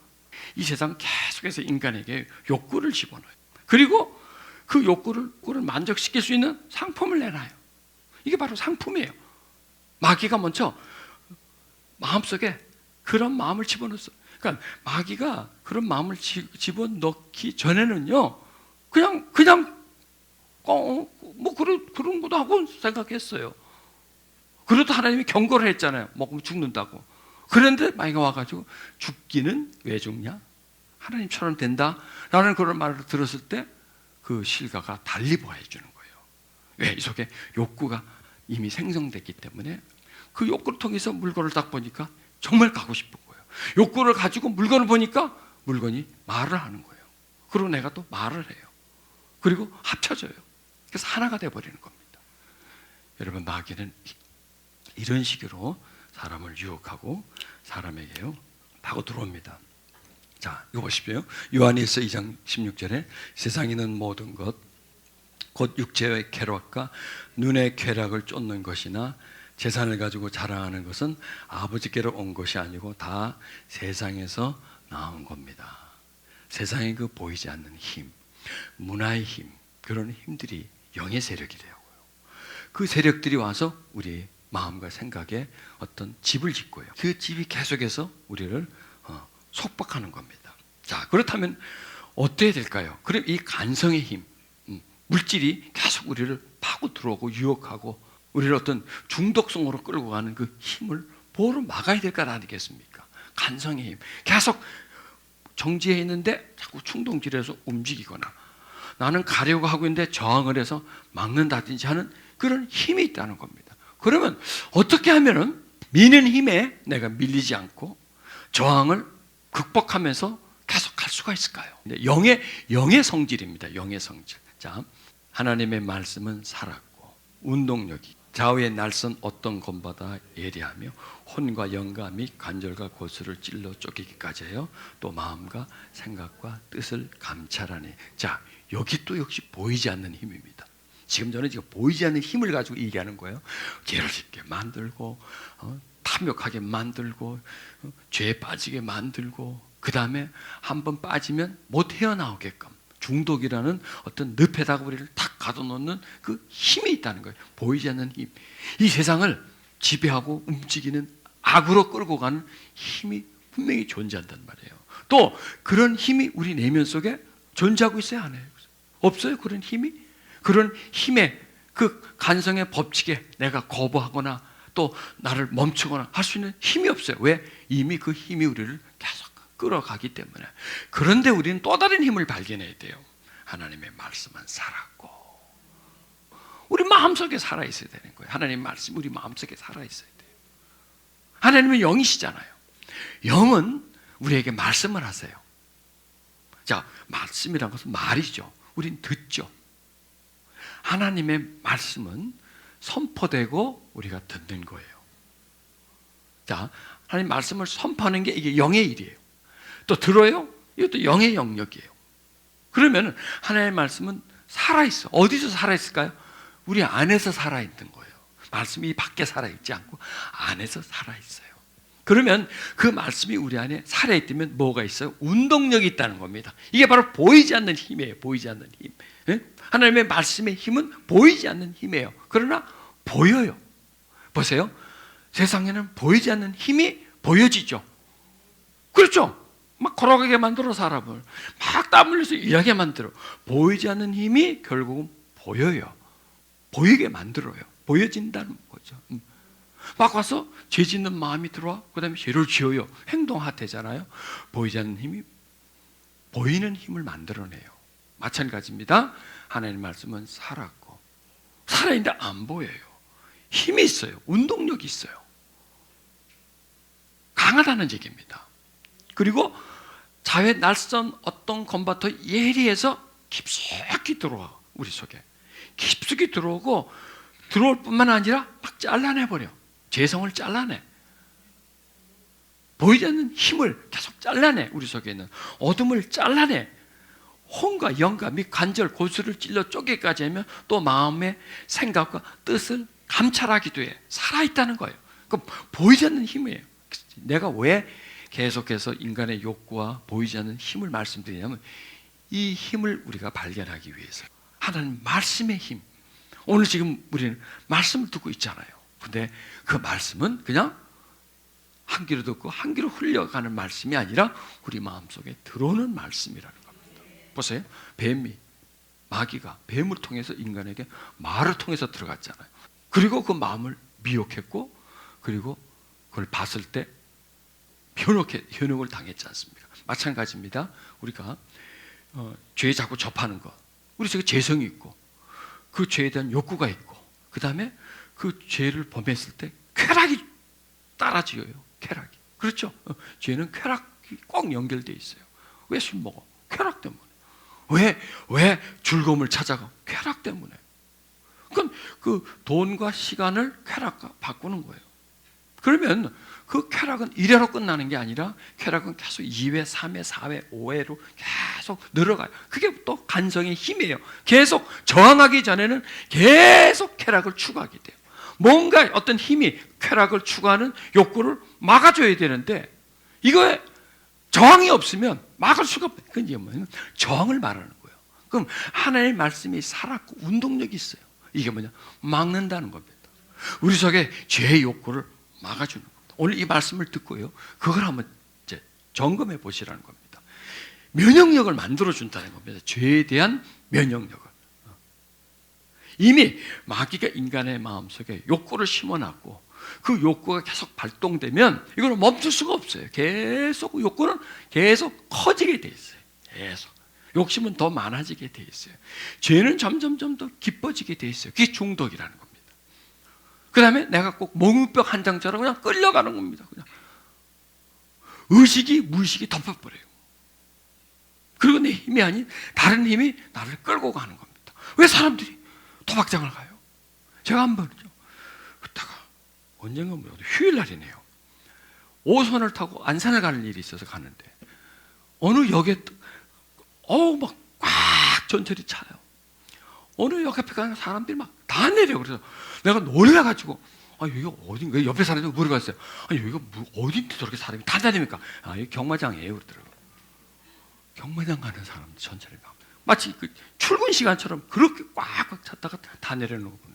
이 세상 계속해서 인간에게 욕구를 집어넣어요. 그리고 그 욕구를 만족시킬 수 있는 상품을 내놔요. 이게 바로 상품이에요. 마귀가 먼저 마음속에 그런 마음을 집어넣었어요. 그러니까 마귀가 그런 마음을 집어넣기 전에는요, 그냥 뭐 그런 것도 하고 생각했어요. 그래도 하나님이 경고를 했잖아요. 먹으면 죽는다고. 그런데 마귀가 와가지고 죽기는 왜 죽냐? 하나님처럼 된다라는 그런 말을 들었을 때 그 실과가 달리 보여주는 거예요. 왜? 이 속에 욕구가 이미 생성됐기 때문에 그 욕구를 통해서 물건을 딱 보니까 정말 가고 싶은 거예요. 욕구를 가지고 물건을 보니까 물건이 말을 하는 거예요. 그리고 내가 또 말을 해요. 그리고 합쳐져요. 그래서 하나가 돼버리는 겁니다. 여러분, 마귀는 이런 식으로 사람을 유혹하고 사람에게요 파고 들어옵니다. 자, 이거 보십시오. 요한일서 2장 16절에 세상에 있는 모든 것, 곧 육체의 쾌락과 눈의 쾌락을 쫓는 것이나 재산을 가지고 자랑하는 것은 아버지께로 온 것이 아니고 다 세상에서 나온 겁니다. 세상에 그 보이지 않는 힘, 문화의 힘, 그런 힘들이 영의 세력이 되고요. 그 세력들이 와서 우리 마음과 생각에 어떤 집을 짓고요. 그 집이 계속해서 우리를 속박하는 겁니다. 자, 그렇다면 어때야 될까요? 그럼 이 간성의 힘, 물질이 계속 우리를 파고 들어오고 유혹하고 우리를 어떤 중독성으로 끌고 가는 그 힘을 뭐로 막아야 될 거 아니겠습니까? 간성의 힘. 계속 정지해 있는데 자꾸 충동질해서 움직이거나, 나는 가려고 하고 있는데 저항을 해서 막는다든지 하는 그런 힘이 있다는 겁니다. 그러면 어떻게 하면은 미는 힘에 내가 밀리지 않고 저항을 극복하면서 계속 갈 수가 있을까요? 영의 성질입니다. 영의 성질. 자, 하나님의 말씀은 살았고 운동력이, 좌우의 날선 어떤 검보다 예리하며 혼과 영과 및 관절과 골수를 찔러 쪼개기까지 해요. 또 마음과 생각과 뜻을 감찰하니. 자, 여기 또 역시 보이지 않는 힘입니다. 지금 저는 보이지 않는 힘을 가지고 얘기하는 거예요. 죄를 짓게 만들고, 탐욕하게 만들고, 죄에 빠지게 만들고, 그 다음에 한번 빠지면 못 헤어나오게끔 중독이라는 어떤 늪에다가 우리를 탁 가둬놓는 그 힘이 있다는 거예요. 보이지 않는 힘. 이 세상을 지배하고 움직이는, 악으로 끌고 가는 힘이 분명히 존재한단 말이에요. 또 그런 힘이 우리 내면 속에 존재하고 있어야 하나요? 없어요? 그런 힘이? 그런 힘의 그 간성의 법칙에 내가 거부하거나 또 나를 멈추거나 할 수 있는 힘이 없어요. 왜? 이미 그 힘이 우리를 계속 끌어가기 때문에. 그런데 우리는 또 다른 힘을 발견해야 돼요. 하나님의 말씀은 살았고 우리 마음속에 살아있어야 되는 거예요. 하나님의 말씀이 우리 마음속에 살아있어야 돼요. 하나님은 영이시잖아요. 영은 우리에게 말씀을 하세요. 자, 말씀이란 것은 말이죠. 우린 듣죠. 하나님의 말씀은 선포되고 우리가 듣는 거예요. 자, 하나님 말씀을 선포하는 게 이게 영의 일이에요. 또 들어요? 이것도 영의 영역이에요. 그러면 하나님의 말씀은 살아있어. 어디서 살아있을까요? 우리 안에서 살아있는 거예요. 말씀이 밖에 살아있지 않고 안에서 살아있어요. 그러면 그 말씀이 우리 안에 살아있다면 뭐가 있어요? 운동력이 있다는 겁니다. 이게 바로 보이지 않는 힘이에요. 보이지 않는 힘. 예? 하나님의 말씀의 힘은 보이지 않는 힘이에요. 그러나 보여요. 보세요. 세상에는 보이지 않는 힘이 보여지죠. 그렇죠? 막 걸어가게 만들어 사람을 막 땀 흘려서 일하게 만들어. 보이지 않는 힘이 결국은 보여요. 보이게 만들어요. 보여진다는 거죠. 막 와서 죄 짓는 마음이 들어와. 그 다음에 죄를 지어요. 행동하되잖아요. 보이지 않는 힘이 보이는 힘을 만들어내요. 마찬가지입니다. 하나님 말씀은 살았고 살아있는데 안 보여요. 힘이 있어요. 운동력이 있어요. 강하다는 얘기입니다. 그리고 자외 날선 어떤 건바터 예리해서 깊숙이 들어와. 우리 속에 깊숙이 들어오고 들어올 뿐만 아니라 막 잘라내버려. 죄성을 잘라내. 보이지 않는 힘을 계속 잘라내. 우리 속에 있는 어둠을 잘라내. 혼과 영과 및 관절 골수를 찔러 쪼개까지 하면 또 마음의 생각과 뜻을 감찰하기도 해. 살아있다는 거예요. 그 보이지 않는 힘이에요. 내가 왜 계속해서 인간의 욕구와 보이지 않는 힘을 말씀드리냐면 이 힘을 우리가 발견하기 위해서 하나님 말씀의 힘. 오늘 지금 우리는 말씀을 듣고 있잖아요. 근데 그 말씀은 그냥 한 귀로 듣고 한 귀로 흘려가는 말씀이 아니라 우리 마음속에 들어오는 말씀이라는 겁니다. 보세요. 뱀이 마귀가 뱀을 통해서 인간에게 말을 통해서 들어갔잖아요. 그리고 그 마음을 미혹했고 그리고 그걸 봤을 때 현혹을 당했지 않습니까? 마찬가지입니다. 우리가 죄에 자꾸 접하는 것, 우리 속에 죄성이 있고 그 죄에 대한 욕구가 있고 그 다음에 그 죄를 범했을 때 쾌락이 따라지어요. 쾌락이. 그렇죠? 죄는 쾌락이 꼭 연결되어 있어요. 왜 술 먹어? 쾌락 때문에. 왜 즐거움을 찾아가? 쾌락 때문에. 그건 그 돈과 시간을 쾌락과 바꾸는 거예요. 그러면 그 쾌락은 이래로 끝나는 게 아니라 쾌락은 계속 2회, 3회, 4회, 5회로 계속 늘어가요. 그게 또 간성의 힘이에요. 계속 저항하기 전에는 계속 쾌락을 추구하게 돼요. 뭔가 어떤 힘이 쾌락을 추구하는 욕구를 막아줘야 되는데 이거에 저항이 없으면 막을 수가 없어요. 그게 뭐냐면 저항을 말하는 거예요. 그럼 하나님의 말씀이 살았고 운동력이 있어요. 이게 뭐냐? 막는다는 겁니다. 우리 속에 죄의 욕구를 막아주는 겁니다. 오늘 이 말씀을 듣고요, 그걸 한번 이제 점검해 보시라는 겁니다. 면역력을 만들어준다는 겁니다. 죄에 대한 면역력을. 이미 마귀가 인간의 마음속에 욕구를 심어놨고 그 욕구가 계속 발동되면 이거는 멈출 수가 없어요. 계속 욕구는 계속 커지게 돼 있어요. 계속 욕심은 더 많아지게 돼 있어요. 죄는 점점점 더 깊어지게 돼 있어요. 그게 중독이라는 겁니다. 그 다음에 내가 꼭 몽유병 한 장처럼 그냥 끌려가는 겁니다. 그냥 의식이 무의식이 덮어버려요. 그리고 내 힘이 아닌 다른 힘이 나를 끌고 가는 겁니다. 왜 사람들이 도박장을 가요? 제가 한번요, 그다가 언젠가 휴일날이네요. 5호선을 타고 안산을 가는 일이 있어서 가는데 어느 역에 막 꽉 전철이 차요. 어느 역 앞에 가는 사람들이 막 다 내려. 그래서 내가 놀라가지고 여기가 어딘가 옆에 사람들이 물어봤어요. 여기가 어딘데 저렇게 사람이 다 다닙니까? 여기 경마장이에요. 그러더라고요. 경마장 가는 사람들 전철에 가. 마치 그 출근 시간처럼 그렇게 꽉꽉 찼다가 다 내려놓고.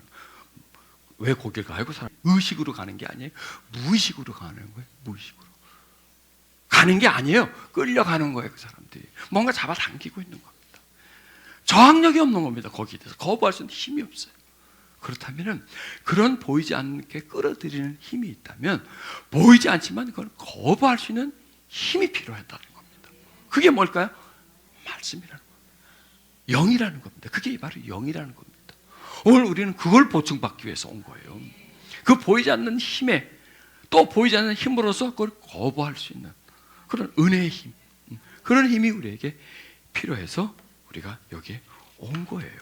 왜 거길 가요? 그 사람 의식으로 가는 게 아니에요. 무의식으로 가는 거예요. 무의식으로 가는 게 아니에요. 끌려가는 거예요. 그 사람들이 뭔가 잡아당기고 있는 겁니다. 저항력이 없는 겁니다. 거기에 대해서 거부할 수 있는 힘이 없어요. 그렇다면 그런 보이지 않게 끌어들이는 힘이 있다면 보이지 않지만 그걸 거부할 수 있는 힘이 필요하다는 겁니다. 그게 뭘까요? 말씀이라는 겁니다. 영이라는 겁니다. 그게 바로 영이라는 겁니다. 오늘 우리는 그걸 보충받기 위해서 온 거예요. 그 보이지 않는 힘에 또 보이지 않는 힘으로서 그걸 거부할 수 있는 그런 은혜의 힘, 그런 힘이 우리에게 필요해서 우리가 여기에 온 거예요.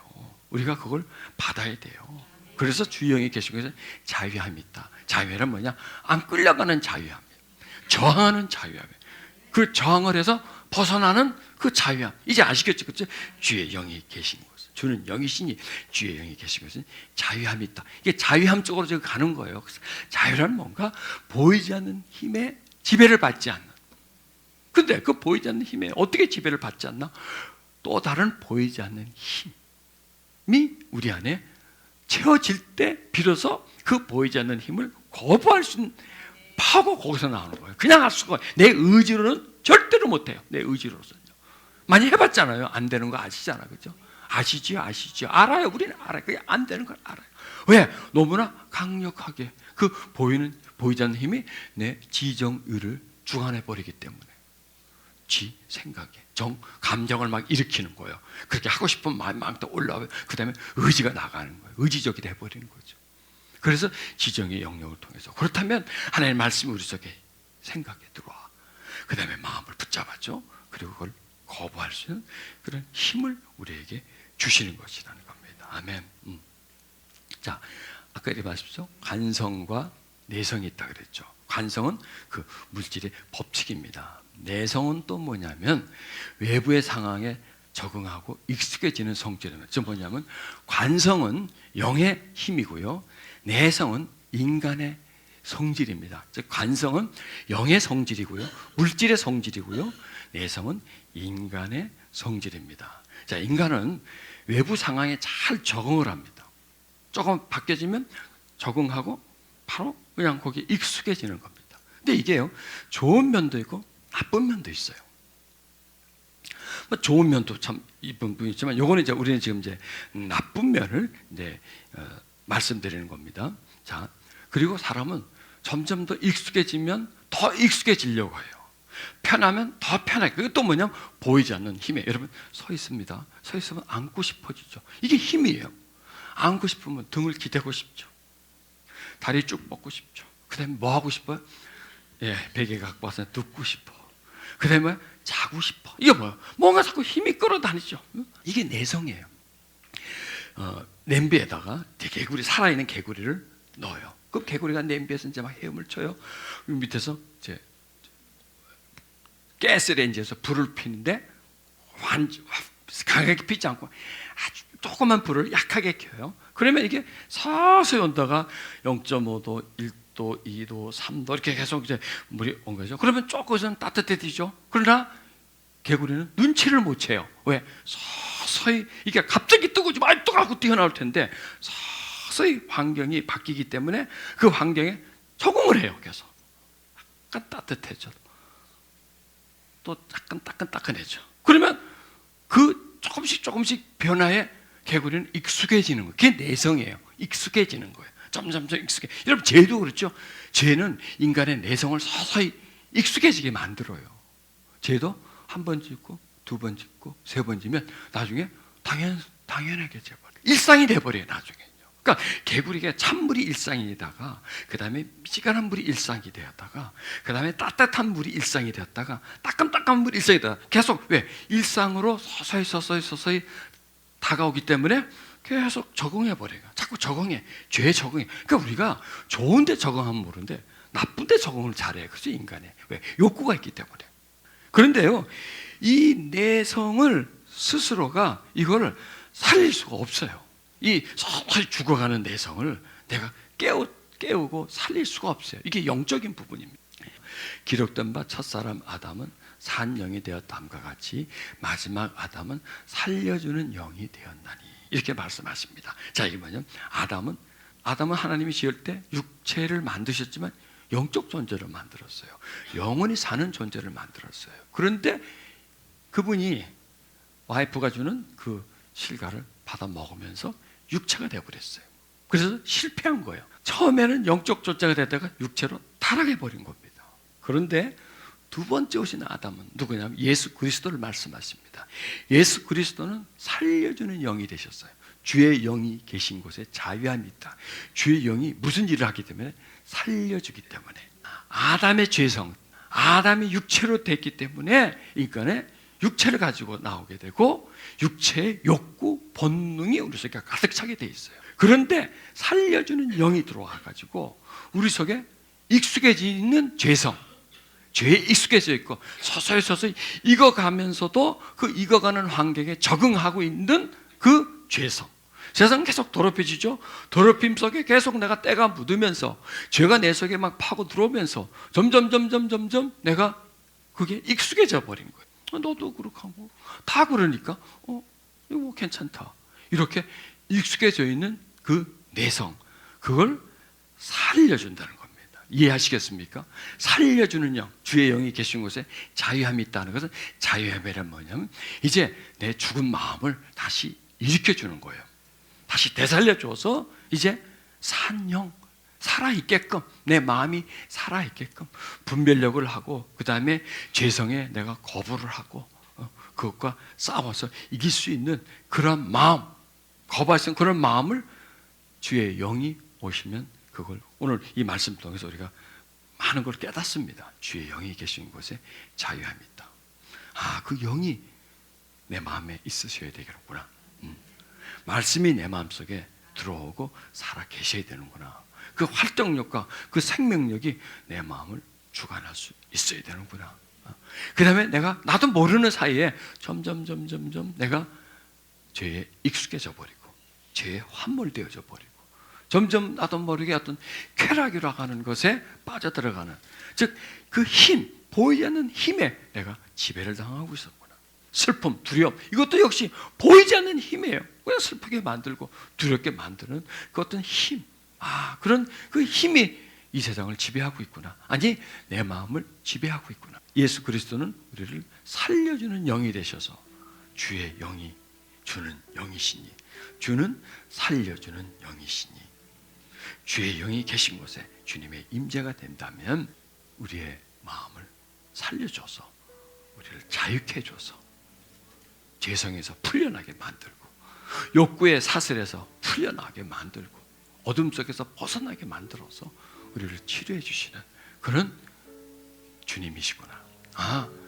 우리가 그걸 받아야 돼요. 그래서 주영이 계신 것은 자유함이 있다. 자유함은 뭐냐? 안 끌려가는 자유함이에요. 저항하는 자유함이에요. 그 저항을 해서 벗어나는 그 자유함. 이제 아시겠죠? 그렇죠? 주의 영이 계신 곳. 주는 영이시니 주의 영이 계신 것은 자유함이 있다. 이게 자유함 쪽으로 지금 가는 거예요. 그래서 자유란 뭔가 보이지 않는 힘에 지배를 받지 않는. 근데 그 보이지 않는 힘에 어떻게 지배를 받지 않나? 또 다른 보이지 않는 힘이 우리 안에 채워질 때 비로소 그 보이지 않는 힘을 거부할 수 있는 파워가 거기서 나오는 거예요. 그냥 할 수가 없어요. 내 의지로는 절대로 못해요. 내 의지로서는요. 많이 해봤잖아요. 안 되는 거 아시잖아요. 그죠? 아시지요? 알아요. 우리는 알아요. 그게 안 되는 걸 알아요. 왜? 너무나 강력하게 그 보이지 않는 힘이 내 지정의를 주관해버리기 때문에. 지, 생각에, 감정을 막 일으키는 거예요. 그렇게 하고 싶은 마음이 막 올라오고, 그 다음에 의지가 나가는 거예요. 의지적이 돼버리는 거죠. 그래서 지정의 영역을 통해서. 그렇다면 하나님의 말씀이 우리 속에 생각에 들어와. 그 다음에 마음을 붙잡았죠. 그리고 그걸 거부할 수 있는 그런 힘을 우리에게 주시는 것이라는 겁니다. 아멘. 자, 아까 이렇게 말씀하셨죠. 관성과 내성이 있다 그랬죠. 관성은 그 물질의 법칙입니다. 내성은 또 뭐냐면 외부의 상황에 적응하고 익숙해지는 성질입니다. 즉 뭐냐면 관성은 영의 힘이고요. 내성은 인간의 성질입니다. 즉 관성은 영의 성질이고요. 물질의 성질이고요. 내성은 인간의 성질입니다. 자, 인간은 외부 상황에 잘 적응을 합니다. 조금 바뀌어지면 적응하고 바로 그냥 거기에 익숙해지는 겁니다. 근데 이게요, 좋은 면도 있고 나쁜 면도 있어요. 좋은 면도 참 이쁜 분이 있지만, 요거는 이제 우리는 지금 이제 나쁜 면을 이제 말씀드리는 겁니다. 자, 그리고 사람은 점점 더 익숙해지면 더 익숙해지려고 해요. 편하면 더 편하게. 그게 또 뭐냐면 보이지 않는 힘에. 여러분 서 있습니다. 서 있으면 앉고 싶어지죠. 이게 힘이에요. 앉고 싶으면 등을 기대고 싶죠. 다리 쭉 뻗고 싶죠. 그 다음에 뭐 하고 싶어요? 예, 베개 갖고 와서 눕고 싶어. 그 다음에 자고 싶어. 이게 뭐예요? 뭔가 자꾸 힘이 끌어다니죠. 이게 내성이에요. 냄비에다가 개구리, 살아있는 개구리를 넣어요. 그 개구리가 냄비에서 이제 막 헤엄을 쳐요. 밑에서 이제 가스레인지에서 불을 피는데 강하게 피지 않고 아주 조그만 불을 약하게 켜요. 그러면 이게 서서히 온다가 0.5도, 1도, 2도, 3도 이렇게 계속 이제 물이 온 거죠. 그러면 조금은 따뜻해지죠. 그러나 개구리는 눈치를 못 채요. 왜? 서서히 이게 갑자기 뜨고 많이 뜨거워 튀어나올 텐데 서서히 환경이 바뀌기 때문에 그 환경에 적응을 해요. 계속 약간 따뜻해져. 또 약간 따끈따끈해져. 그러면 그 조금씩 변화에 개구리는 익숙해지는 거예요. 그게 내성이에요. 익숙해지는 거예요. 점점점 익숙해. 여러분 죄도 그렇죠. 죄는 인간의 내성을 서서히 익숙해지게 만들어요. 죄도 한 번 짓고 두 번 짓고 세 번 지면 나중에 당연하게 돼버려요. 일상이 돼버려요. 나중에요. 그러니까 개구리가 찬물이 일상이다가 그 다음에 미지근한 물이 일상이 되었다가 그 다음에 따뜻한 물이 일상이 되었다가 따끈따끈한 물이 일상이 되었다가 계속 왜? 일상으로 서서히 다가오기 때문에 계속 적응해버려요. 자꾸 적응해. 죄에 적응해. 그러니까 우리가 좋은데 적응하면 모르는데 나쁜데 적응을 잘해요. 그렇죠? 인간에. 왜? 욕구가 있기 때문에. 그런데요, 이 내성을 스스로가 이거를 살릴 수가 없어요. 이 서서히 죽어가는 내성을 내가 깨우고 살릴 수가 없어요. 이게 영적인 부분입니다. 기록된 바 첫사람 아담은 산 영이 되었다함과 같이 마지막 아담은 살려주는 영이 되었나니 이렇게 말씀하십니다. 자, 이게 뭐냐면 아담은 하나님이 지을 때 육체를 만드셨지만 영적 존재를 만들었어요. 영원히 사는 존재를 만들었어요. 그런데 그분이 와이프가 주는 그 실과를 받아 먹으면서 육체가 되어버렸어요. 그래서 실패한 거예요. 처음에는 영적 존재가 되다가 육체로 타락해버린 겁니다. 그런데 두 번째 오신 아담은 누구냐면 예수 그리스도를 말씀하십니다. 예수 그리스도는 살려주는 영이 되셨어요. 주의 영이 계신 곳에 자유함이 있다. 주의 영이 무슨 일을 하기 때문에 살려주기 때문에 아담의 죄성, 아담이 육체로 됐기 때문에 인간의 육체를 가지고 나오게 되고 육체의 욕구, 본능이 우리 속에 가득 차게 돼 있어요. 그런데 살려주는 영이 들어와가지고 우리 속에 익숙해지는 죄성, 죄에 익숙해져 있고 서서히 익어가면서도 그 익어가는 환경에 적응하고 있는 그 죄성. 세상 계속 더럽혀지죠. 더럽힘 속에 계속 내가 때가 묻으면서 죄가 내 속에 막 파고 들어오면서 점점 내가 그게 익숙해져 버린 거예요. 너도 그렇게 하고 다 그러니까 이거 괜찮다. 이렇게 익숙해져 있는 그 내성, 그걸 살려준다는 겁니다. 이해하시겠습니까? 살려주는 영, 주의 영이 계신 곳에 자유함이 있다는 것은, 자유함이란 뭐냐면 이제 내 죽은 마음을 다시 일으켜주는 거예요. 다시 되살려줘서 이제 산 영, 살아있게끔, 내 마음이 살아있게끔 분별력을 하고, 그 다음에 죄성에 내가 거부를 하고 그것과 싸워서 이길 수 있는 그런 마음, 거부할 수 있는 그런 마음을 주의 영이 오시면, 그걸 오늘 이 말씀 통해서 우리가 많은 걸 깨닫습니다. 주의 영이 계신 곳에 자유함이 있다. 그 영이 내 마음에 있으셔야 되겠구나. 말씀이 내 마음속에 들어오고 살아 계셔야 되는구나. 그 활동력과 그 생명력이 내 마음을 주관할 수 있어야 되는구나. 그 다음에 나도 모르는 사이에 점점 내가 죄에 익숙해져 버리고 죄에 함몰되어져 버리고 점점 나도 모르게 어떤 쾌락이라고 하는 것에 빠져들어가는, 즉 그 힘, 보이지 않는 힘에 내가 지배를 당하고 있었구나. 슬픔, 두려움, 이것도 역시 보이지 않는 힘이에요. 그냥 슬프게 만들고 두렵게 만드는 그 어떤 힘, 그런 그 힘이 이 세상을 지배하고 있구나. 아니, 내 마음을 지배하고 있구나. 예수 그리스도는 우리를 살려주는 영이 되셔서 주의 영이 주는 영이시니, 주는 살려주는 영이시니, 주의 영이 계신 곳에 주님의 임재가 된다면 우리의 마음을 살려줘서 우리를 자유케 해줘서 죄성에서 풀려나게 만들고, 욕구의 사슬에서 풀려나게 만들고, 어둠 속에서 벗어나게 만들어서 우리를 치료해 주시는 그런 주님이시구나.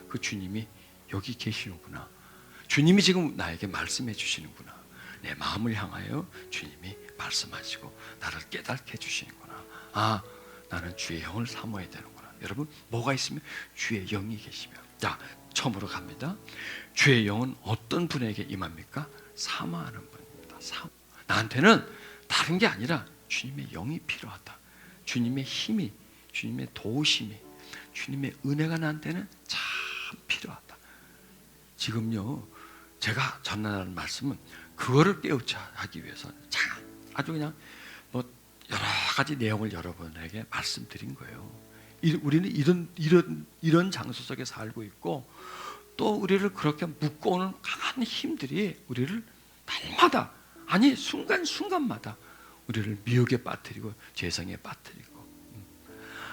그 주님이 여기 계시는구나. 주님이 지금 나에게 말씀해 주시는구나. 내 마음을 향하여 주님이 말씀하시고 나를 깨닫게 해주시는구나. 나는 주의 영을 사모해야 되는구나. 여러분, 뭐가 있으면 주의 영이 계시면, 자, 처음으로 갑니다. 주의 영은 어떤 분에게 임합니까? 사모하는 분입니다. 나한테는 다른 게 아니라 주님의 영이 필요하다. 주님의 힘이, 주님의 도우심이, 주님의 은혜가 나한테는 참 필요하다. 지금요, 제가 전하는 말씀은 그거를 깨우쳐 하기 위해서는 아주 그냥 여러 가지 내용을 여러분에게 말씀드린 거예요. 우리는 이런 장소 속에 살고 있고, 또 우리를 그렇게 묶어오는 강한 힘들이 우리를 날마다, 아니 순간순간마다 우리를 미혹에 빠뜨리고 죄성에 빠뜨리고,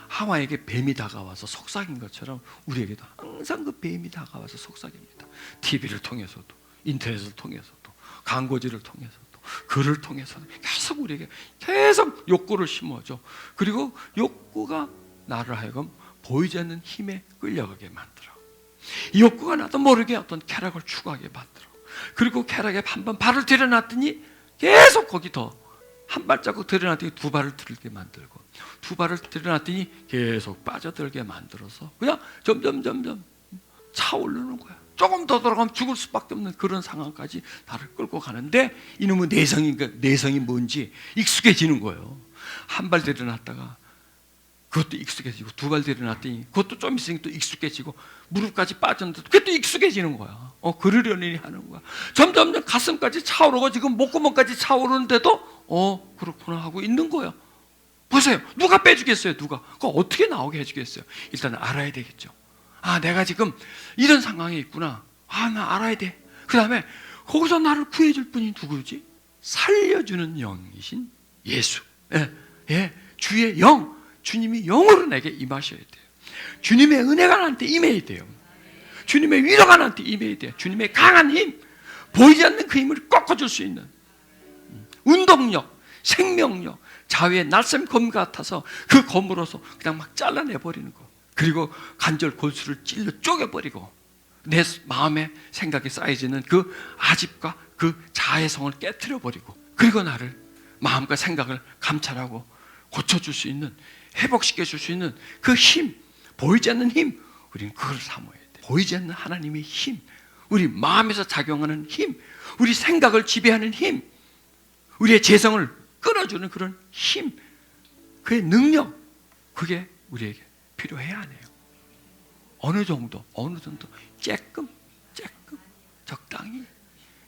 하와에게 뱀이 다가와서 속삭인 것처럼 우리에게도 항상 그 뱀이 다가와서 속삭입니다. TV를 통해서도, 인터넷을 통해서도, 광고지를 통해서도, 글을 통해서도 계속 우리에게 계속 욕구를 심어줘. 그리고 욕구가 나를 하여금 보이지 않는 힘에 끌려가게 만들어. 이 욕구가 나도 모르게 어떤 쾌락을 추구하게 만들어. 그리고 쾌락에 한번 발을 들여놨더니 계속 거기 더 한 발자국 들여놨더니 두 발을 들게 만들고, 두 발을 들여놨더니 계속 빠져들게 만들어서 그냥 점점 차오르는 거야. 조금 더 들어가면 죽을 수밖에 없는 그런 상황까지 나를 끌고 가는데, 이놈의 내성이 뭔지 익숙해지는 거예요. 한 발 들여놨다가 그것도 익숙해지고, 두 발 들여놨더니 그것도 좀 있으니까 또 익숙해지고, 무릎까지 빠졌는데 그것도 익숙해지는 거야. 그러려니 하는 거야. 점점 가슴까지 차오르고 지금 목구멍까지 차오르는데도 그렇구나 하고 있는 거야. 보세요. 누가 빼주겠어요? 누가? 그거 어떻게 나오게 해주겠어요? 일단 알아야 되겠죠. 내가 지금 이런 상황에 있구나. 나 알아야 돼. 그 다음에 거기서 나를 구해줄 분이 누구지? 살려주는 영이신 예수. 주의 영. 주님이 영으로 내게 임하셔야 돼요. 주님의 은혜가 나한테 임해야 돼요. 주님의 위로가 나한테 임해야 돼요. 주님의 강한 힘, 보이지 않는 그 힘을 꺾어줄 수 있는 운동력, 생명력, 자유의 날쌘 검 같아서 그 검으로서 그냥 막 잘라내버리는 거. 그리고 관절 골수를 찔러 쪼개버리고, 내 마음에 생각이 쌓여지는 그 아집과 그 자애성을 깨트려버리고, 그리고 나를 마음과 생각을 감찰하고 고쳐줄 수 있는, 회복시켜줄 수 있는 그 힘, 보이지 않는 힘, 우리는 그걸 사모해야 돼. 보이지 않는 하나님의 힘, 우리 마음에서 작용하는 힘, 우리 생각을 지배하는 힘, 우리의 재성을 끌어주는 그런 힘, 그의 능력, 그게 우리에게 필요해야 하네요. 어느 정도 조금 적당히.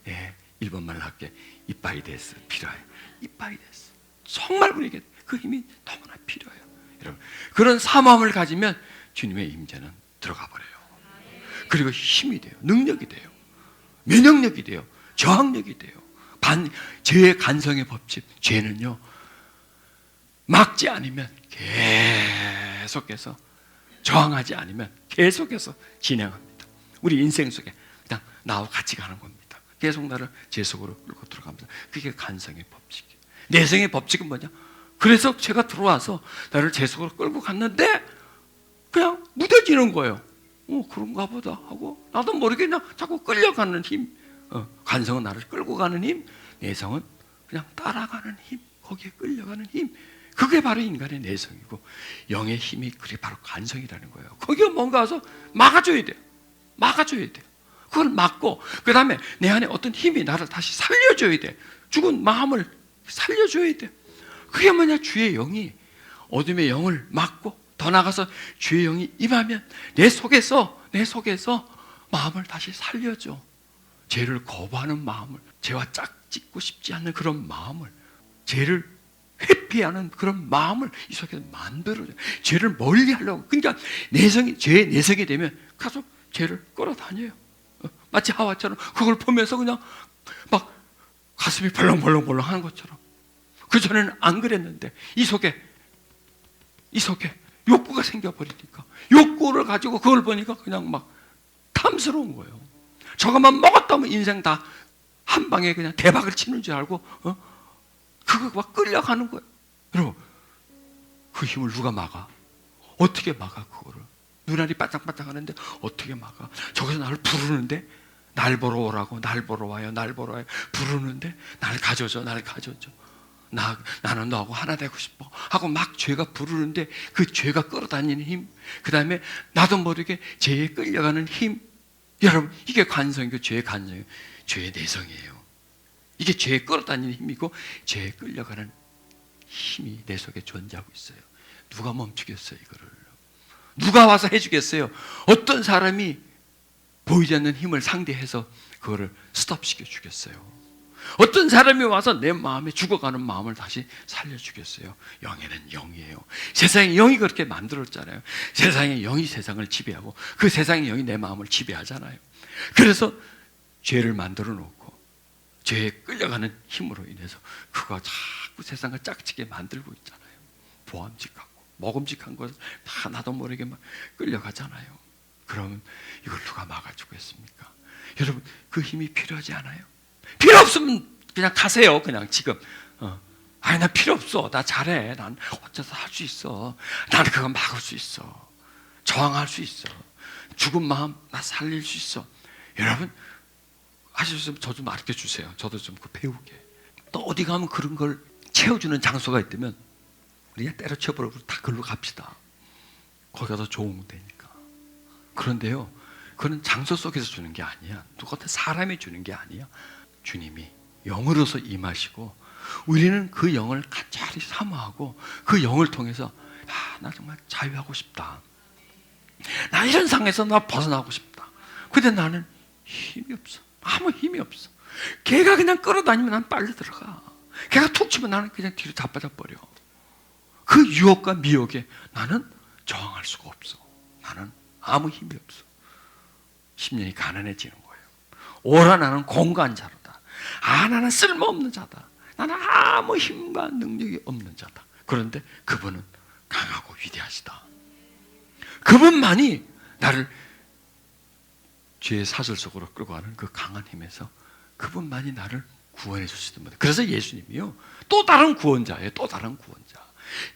예, 일본말로 할게. 이빠이 데스 필요해요. 이빠이 데스. 정말 우리에게 그 힘이 너무나 필요해요. 여러분, 그런 사모함을 가지면 주님의 임재는 들어가 버려요. 그리고 힘이 돼요. 능력이 돼요. 면역력이 돼요. 저항력이 돼요. 죄의 간성의 법칙, 죄는요 막지 않으면 계속해서, 저항하지 않으면 계속해서 진행합니다. 우리 인생 속에 그냥 나와 같이 가는 겁니다. 계속 나를 죄 속으로 끌고 들어갑니다. 그게 간성의 법칙이에요. 내성의 법칙은 뭐냐? 그래서 죄가 들어와서 나를 죄 속으로 끌고 갔는데 그냥 무뎌지는 거예요. 그런가 보다 하고 나도 모르게 그냥 자꾸 끌려가는 힘. 간성은 나를 끌고 가는 힘, 내성은 그냥 따라가는 힘, 거기에 끌려가는 힘. 그게 바로 인간의 내성이고, 영의 힘이 그게 바로 간성이라는 거예요. 거기가 뭔가 와서 막아줘야 돼요. 막아줘야 돼요. 그걸 막고, 그 다음에 내 안에 어떤 힘이 나를 다시 살려줘야 돼. 죽은 마음을 살려줘야 돼. 그게 뭐냐? 주의 영이 어둠의 영을 막고, 더 나가서 주의 영이 임하면 내 속에서 마음을 다시 살려줘. 죄를 거부하는 마음을, 죄와 짝짓고 싶지 않는 그런 마음을, 죄를 회피하는 그런 마음을 이 속에서 만들어줘요. 죄를 멀리 하려고. 그러니까 죄의 내성이 되면 가서 죄를 끌어다녀요. 마치 하와처럼 그걸 보면서 그냥 막 가슴이 벌렁벌렁 하는 것처럼. 그전에는 안 그랬는데 이 속에 욕구가 생겨버리니까, 욕구를 가지고 그걸 보니까 그냥 막 탐스러운 거예요. 저것만 먹었다면 인생 다 한 방에 그냥 대박을 치는 줄 알고 그거 막 끌려가는 거예요. 여러분, 그 힘을 누가 막아? 어떻게 막아 그거를? 눈알이 바짝바짝 하는데 어떻게 막아? 저기서 나를 부르는데, 날 보러 오라고, 날 보러 와요, 부르는데 날 가져줘. 나는 너하고 하나 되고 싶어 하고 막 죄가 부르는데 그 죄가 끌어다니는 힘, 그 다음에 나도 모르게 죄에 끌려가는 힘. 여러분, 이게 관성이고 죄의 관성이에요. 죄의 내성이에요. 이게 죄에 끌어다니는 힘이고 죄에 끌려가는 힘이 내 속에 존재하고 있어요. 누가 멈추겠어요? 이거를 누가 와서 해주겠어요? 어떤 사람이 보이지 않는 힘을 상대해서 그거를 스톱시켜 주겠어요? 어떤 사람이 와서 내 마음에 죽어가는 마음을 다시 살려주겠어요? 영에는 영이에요. 세상의 영이 그렇게 만들었잖아요. 세상의 영이 세상을 지배하고 그 세상의 영이 내 마음을 지배하잖아요. 그래서 죄를 만들어 놓고 죄에 끌려가는 힘으로 인해서 그가 자꾸 세상을 짝짓게 만들고 있잖아요. 보암직하고 먹음직한 것을 다 나도 모르게 막 끌려가잖아요. 그러면 이걸 누가 막아주고 있습니까? 여러분, 그 힘이 필요하지 않아요? 필요 없으면 그냥 가세요. 그냥 지금 아니 나 필요 없어, 나 잘해, 난 어쩌서 할 수 있어, 나는 그거 막을 수 있어, 저항할 수 있어, 죽은 마음 나 살릴 수 있어. 여러분, 하시면 저 좀 가르쳐 주세요. 저도 좀 그 배우게. 또 어디 가면 그런 걸 채워주는 장소가 있다면 우리가 때려쳐버리고 다 글로 갑시다. 거기가 더 좋은 데니까. 그런데요, 그건 장소 속에서 주는 게 아니야. 누구한테 사람이 주는 게 아니야. 주님이 영으로서 임하시고 우리는 그 영을 간절히 사모하고 그 영을 통해서 나 정말 자유하고 싶다, 나 이런 상황에서 나 벗어나고 싶다. 근데 나는 힘이 없어. 아무 힘이 없어. 걔가 그냥 끌어다니면 난 빨리 들어가. 걔가 툭 치면 나는 그냥 뒤로 자빠져 버려. 그 유혹과 미혹에 나는 저항할 수가 없어. 나는 아무 힘이 없어. 심령이 가난해지는 거예요. 오라 나는 공고한 자로다. 나는 쓸모없는 자다. 나는 아무 힘과 능력이 없는 자다. 그런데 그분은 강하고 위대하시다. 그분만이 나를 죄의 사슬 속으로 끌고 가는 그 강한 힘에서 그분만이 나를 구원해 주시던 분이에요. 그래서 예수님이요, 또 다른 구원자예요. 또 다른 구원자.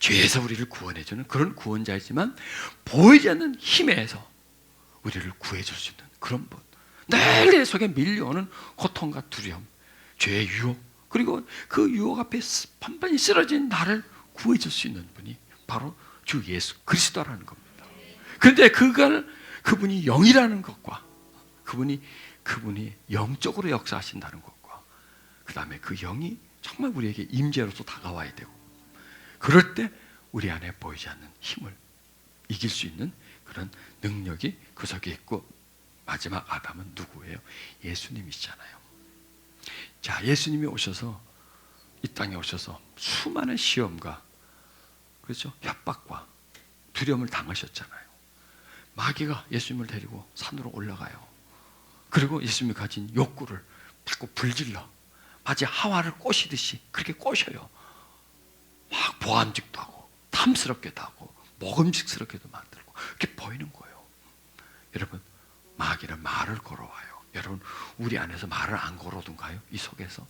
죄에서 우리를 구원해 주는 그런 구원자이지만 보이지 않는 힘에서 우리를 구해 줄 수 있는 그런 분. 늘 내 속에 밀려오는 고통과 두려움, 죄의 유혹, 그리고 그 유혹 앞에 판판히 쓰러진 나를 구해 줄 수 있는 분이 바로 주 예수 그리스도라는 겁니다. 그런데 그분이 영이라는 것과 그분이 영적으로 역사하신다는 것과 그 다음에 그 영이 정말 우리에게 임재로서 다가와야 되고, 그럴 때 우리 안에 보이지 않는 힘을 이길 수 있는 그런 능력이 그 속에 있고, 마지막 아담은 누구예요? 예수님이시잖아요. 자, 예수님이 오셔서 이 땅에 오셔서 수많은 시험과, 그렇죠? 협박과 두려움을 당하셨잖아요. 마귀가 예수님을 데리고 산으로 올라가요. 그리고 예수님이 가진 욕구를 자꾸 불질러 마치 하와를 꼬시듯이 그렇게 꼬셔요. 막 보암직도 하고 탐스럽게도 하고 먹음직스럽게도 만들고 그렇게 보이는 거예요. 여러분, 마귀는 말을 걸어와요. 여러분, 우리 안에서 말을 안 걸어둔가요? 이 속에서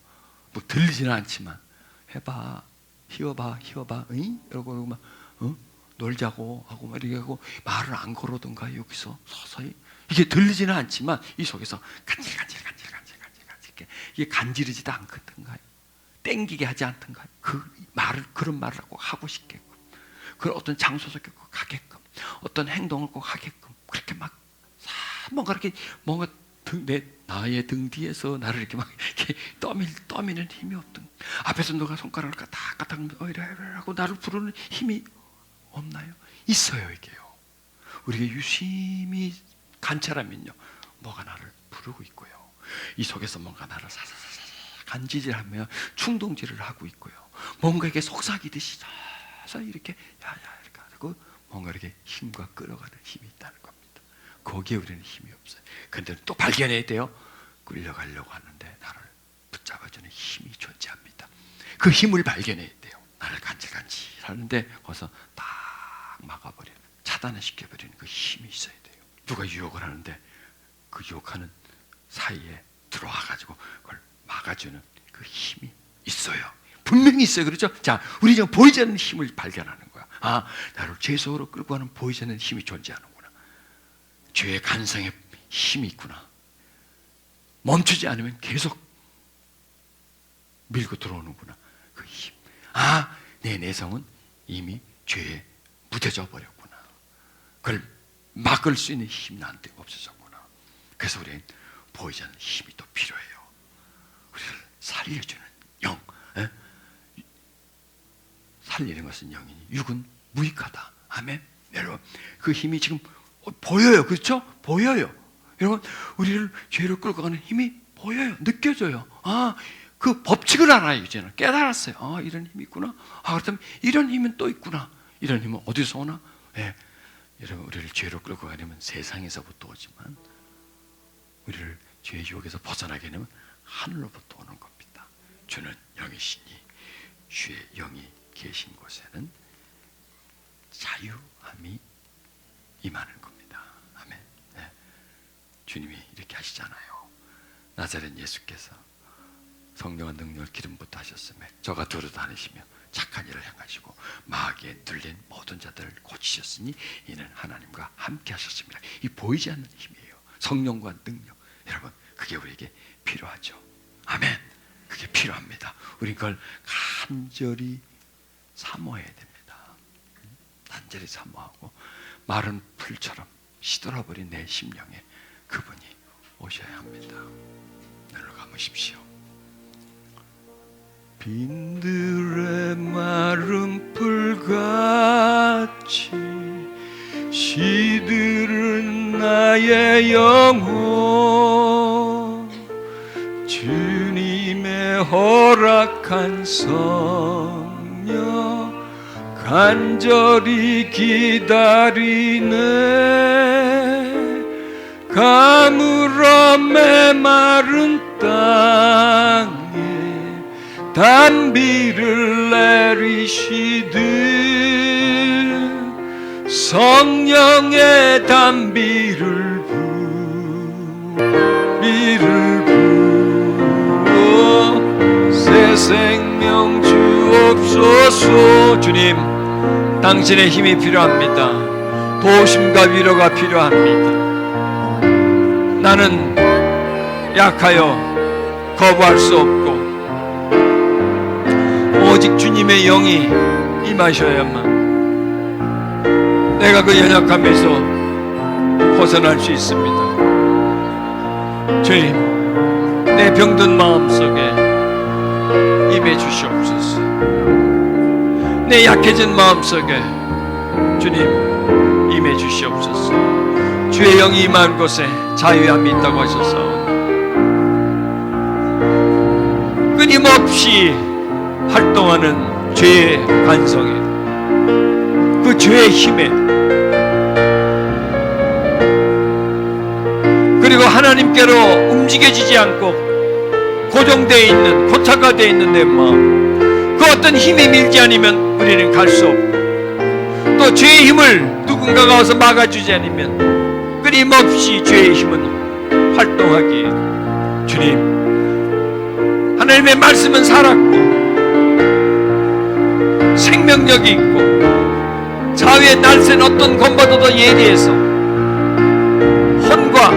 뭐 들리지는 않지만 해봐, 희어봐, 응? 이러고 막 놀자고 하고 막 이렇게 하고 말을 안 걸어둔가요? 여기서 서서히 이게 들리지는 않지만 이 속에서 간질 이게 간지르지도 않겠던가요? 땡기게 하지 않던가요? 그 말을, 그런 말을 하고 싶게끔, 그 어떤 장소 속에 꼭 가게끔, 어떤 행동을 꼭 하게끔, 그렇게 막 뭔가 이렇게 뭔가 나의 등 뒤에서 나를 이렇게 막 이렇게 떠미는 힘이 없던, 앞에서 누가 손가락을 까딱 이래 하고 나를 부르는 힘이 없나요? 있어요. 이게요. 우리가 유심히 관찰하면요, 뭐가 나를 부르고 있고요, 이 속에서 뭔가 나를 사사사사 간지질하며 충동질을 하고 있고요, 뭔가 이렇게 속삭이듯이 서서히 이렇게 야야 이렇게 하고 뭔가 이렇게 힘과 끌어가는 힘이 있다는 겁니다. 거기에 우리는 힘이 없어요. 근데 또 발견해야 돼요. 끌려가려고 하는데 나를 붙잡아주는 힘이 존재합니다. 그 힘을 발견해야 돼요. 나를 간질간질 하는데 거기서 딱 막아버리는, 차단을 시켜버리는 그 힘이 있어야 돼요. 누가 유혹을 하는데 그 유혹하는 사이에 들어와가지고 그걸 막아주는 그 힘이 있어요. 분명히 있어요. 그렇죠? 자, 우리 지금 보이지 않는 힘을 발견하는 거야. 아, 나를 죄 속으로 끌고 가는 보이지 않는 힘이 존재하는구나. 죄의 간성에 힘이 있구나. 멈추지 않으면 계속 밀고 들어오는구나. 그 힘. 아, 내 내성은 이미 죄에 무뎌져 버렸구나. 그걸 막을 수 있는 힘이 나한테 없어졌구나. 그래서 우리는 보이지 않는 힘이 또 필요해요. 우리를 살려주는 영. 에? 살리는 것은 영이니 육은 무익하다. 아멘. 여러분, 그 힘이 지금 보여요. 그렇죠? 보여요. 여러분, 우리를 죄로 끌고 가는 힘이 보여요. 느껴져요. 아, 그 법칙을 알아요. 이제는 깨달았어요. 아, 이런 힘이 있구나. 아, 그렇다면 이런 힘은 또 있구나. 이런 힘은 어디서 오나? 예. 여러분, 우리를 죄로 끌고 가려면 세상에서부터 오지만 우리를 죄의 유혹에서 벗어나게 하려면 하늘로부터 오는 겁니다. 주는 영이시니 주의 영이 계신 곳에는 자유함이 임하는 겁니다. 아멘. 네. 주님이 이렇게 하시잖아요. 나자렛 예수께서 성령과 능력을 기름부터 하셨으며 저가 두루 다니시며 착한 일을 행하시고 마귀에 들린 모든 자들을 고치셨으니 이는 하나님과 함께 하셨습니다. 이 보이지 않는 힘이에요. 성령과 능력. 여러분, 그게 우리에게 필요하죠. 아멘. 그게 필요합니다. 우리 그걸 간절히 사모해야 됩니다. 간절히 사모하고 마른 풀처럼 시들어버린 내 심령에 그분이 오셔야 합니다. 날로 감으십시오. 빈들의 마른 풀같이 시들은 나의 영혼, 주님의 허락한 성령 간절히 기다리네. 가물어 메마른 땅에 단비를 내리시듯 성령의 단비를 부어 새 생명 주옵소서. 주님, 당신의 힘이 필요합니다. 도우심과 위로가 필요합니다. 나는 약하여 거부할 수 없고 오직 주님의 영이 임하셔야만 내가 그 연약함에서 벗어날 수 있습니다. 주님, 내 병든 마음속에 임해 주시옵소서. 내 약해진 마음속에 주님 임해 주시옵소서. 주의 영이 임한 곳에 자유함이 있다고 하셨사오니 끊임없이 활동하는 죄의 관성에, 그 죄의 힘에, 그리고 하나님께로 움직여지지 않고 고정되어 있는, 고착화되어 있는 내 마음, 그 어떤 힘이 밀지 않으면 우리는 갈 수 없고, 또 죄의 힘을 누군가가 와서 막아주지 않으면 끊임없이 죄의 힘은 활동하기에, 주님, 하나님의 말씀은 살았고 생명력이 있고 자유의 날쌘 어떤 검보다도 예리해서 혼과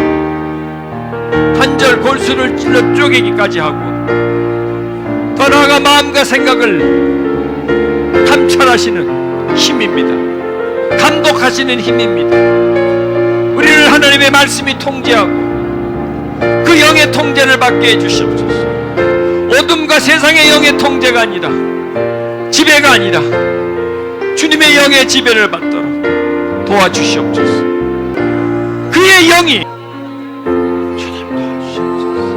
관절 골수를 찔러 쪼개기까지 하고, 더 나아가 마음과 생각을 감찰하시는 힘입니다. 감독하시는 힘입니다. 우리를 하나님의 말씀이 통제하고 그 영의 통제를 받게 해주시옵소서. 어둠과 세상의 영의 통제가 아니라, 지배가 아니라 주님의 영의 지배를 받도록 도와주시옵소서. 그의 영이 주님 도와주시옵소서.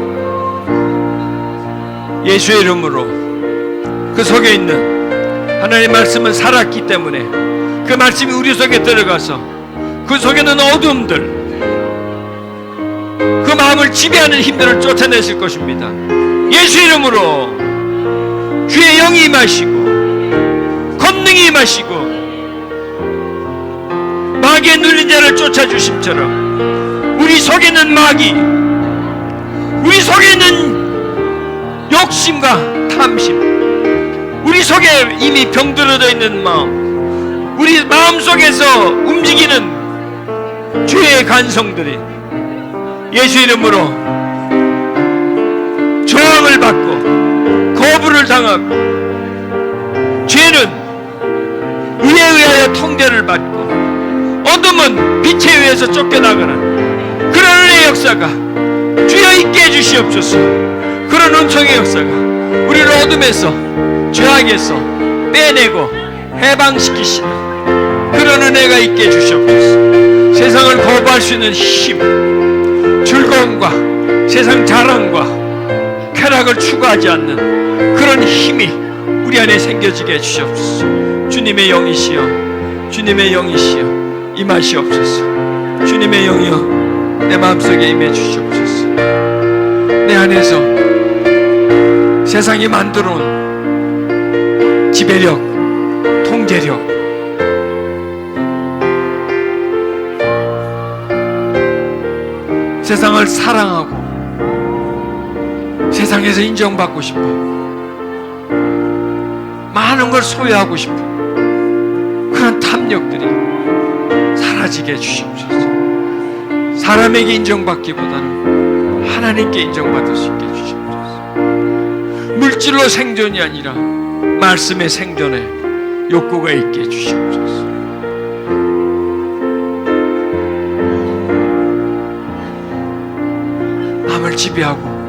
예수의 이름으로 그 속에 있는 하나님의 말씀은 살았기 때문에 그 말씀이 우리 속에 들어가서 그 속에 있는 어둠들, 그 마음을 지배하는 힘들을 쫓아내실 것입니다. 예수 이름으로 주의 영이 임하시고 권능이 임하시고 마귀의 눌린 자를 쫓아주심처럼 우리 속에 있는 마귀, 우리 속에 있는 욕심과 탐심, 우리 속에 이미 병들어져 있는 마음, 우리 마음속에서 움직이는 죄의 간성들이 예수 이름으로 저항을 받고 거부를 당하고, 죄는 의에 의하여 통제를 받고 어둠은 빛에 의해서 쫓겨나가는 그런 은혜의 역사가 주여 있게 해주시옵소서. 그런 은총의 역사가 우리를 어둠에서, 죄악에서 빼내고 해방시키시는 그런 은혜가 있게 해주시옵소서. 세상을 거부할 수 있는 힘, 즐거움과 세상 자랑과 쾌락을 추구하지 않는 그런 힘이 우리 안에 생겨지게 해주시옵소서. 주님의 영이시여, 주님의 영이시여 임하시옵소서. 주님의 영이여 내 마음속에 임해 주시옵소서. 내 안에서 세상이 만들어온 지배력, 통제력, 세상을 사랑하고 세상에서 인정받고 싶어, 많은 걸 소유하고 싶어, 그런 탐욕들이 사라지게 해주시옵소서. 사람에게 인정받기보다는 하나님께 인정받을 수 있게 해주시옵소서. 물질로 생존이 아니라 말씀의 생존에 욕구가 있게 해주시옵소서. 남을 지배하고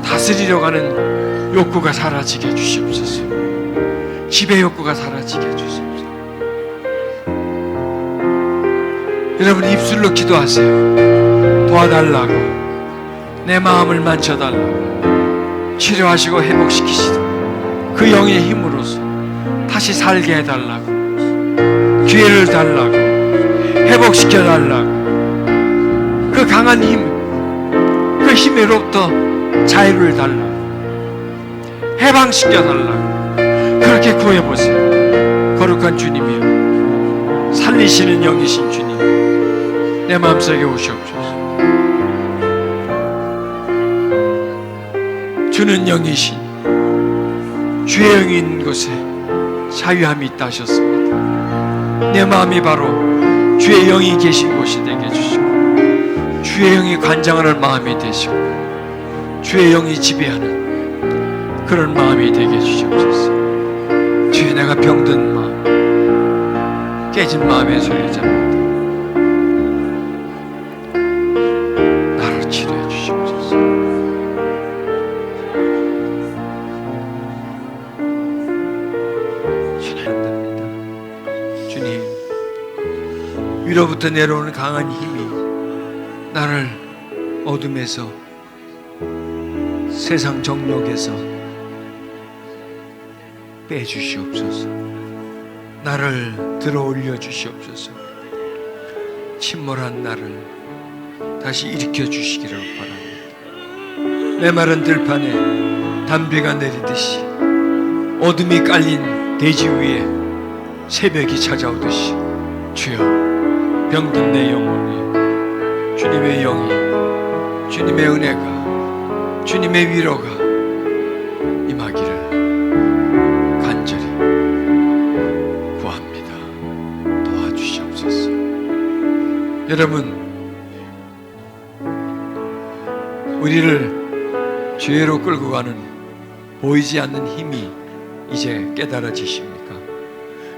다스리려고 하는 욕구가 사라지게 해주시옵소서. 지배 욕구가 사라지게 해주시옵소서. 여러분 입술로 기도하세요. 도와달라고, 내 마음을 만져달라고, 치료하시고 회복시키시고 그 영의 힘으로서 다시 살게 해달라고, 기회를 달라고, 회복시켜달라고, 그 강한 힘, 그 힘으로부터 자유를 달라고, 해방시켜달라고 그렇게 구해보세요. 거룩한 주님이여, 살리시는 영이신 주님, 내 마음속에 오시옵소서. 주는 영이신, 주의 영이 있는 곳에 자유함이 있다 하셨습니다. 내 마음이 바로 주의 영이 계신 곳이 되게 해주시고, 주의 영이 관장하는 마음이 되시고, 주의 영이 지배하는 그런 마음이 되게 해주시옵소서. 주의 내가 병든 마음, 깨진 마음의 소유자입니다. 나를 치료해 주시옵소서. 주님, 위로부터 내려오는 강한 힘이 나를 어둠에서, 세상 정욕에서 빼주시옵소서. 나를 들어 올려 주시옵소서. 침몰한 나를 다시 일으켜 주시기를 바랍니다. 메마른 들판에 단비가 내리듯이 어둠이 깔린 대지 위에 새벽이 찾아오듯이 주여, 병든 내 영혼이 주님의 영이, 주님의 은혜가, 주님의 위로가 임하기를 간절히 구합니다. 도와주시옵소서. 여러분, 우리를 죄로 끌고 가는 보이지 않는 힘이 이제 깨달아지십니까?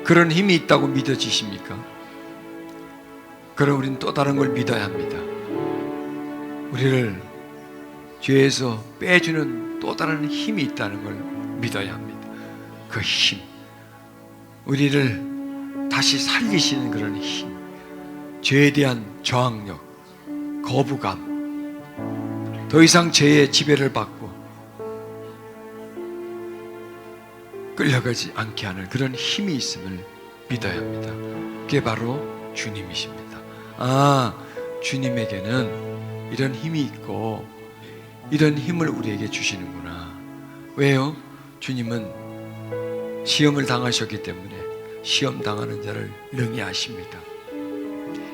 그런 힘이 있다고 믿어지십니까? 그럼 우리는 또 다른 걸 믿어야 합니다. 우리를 죄에서 빼주는 또 다른 힘이 있다는 걸 믿어야 합니다. 그 힘, 우리를 다시 살리시는 그런 힘, 죄에 대한 저항력, 거부감, 더 이상 죄의 지배를 받고 끌려가지 않게 하는 그런 힘이 있음을 믿어야 합니다. 그게 바로 주님이십니다. 아, 주님에게는 이런 힘이 있고 이런 힘을 우리에게 주시는구나. 왜요? 주님은 시험을 당하셨기 때문에 시험 당하는 자를 능히 아십니다.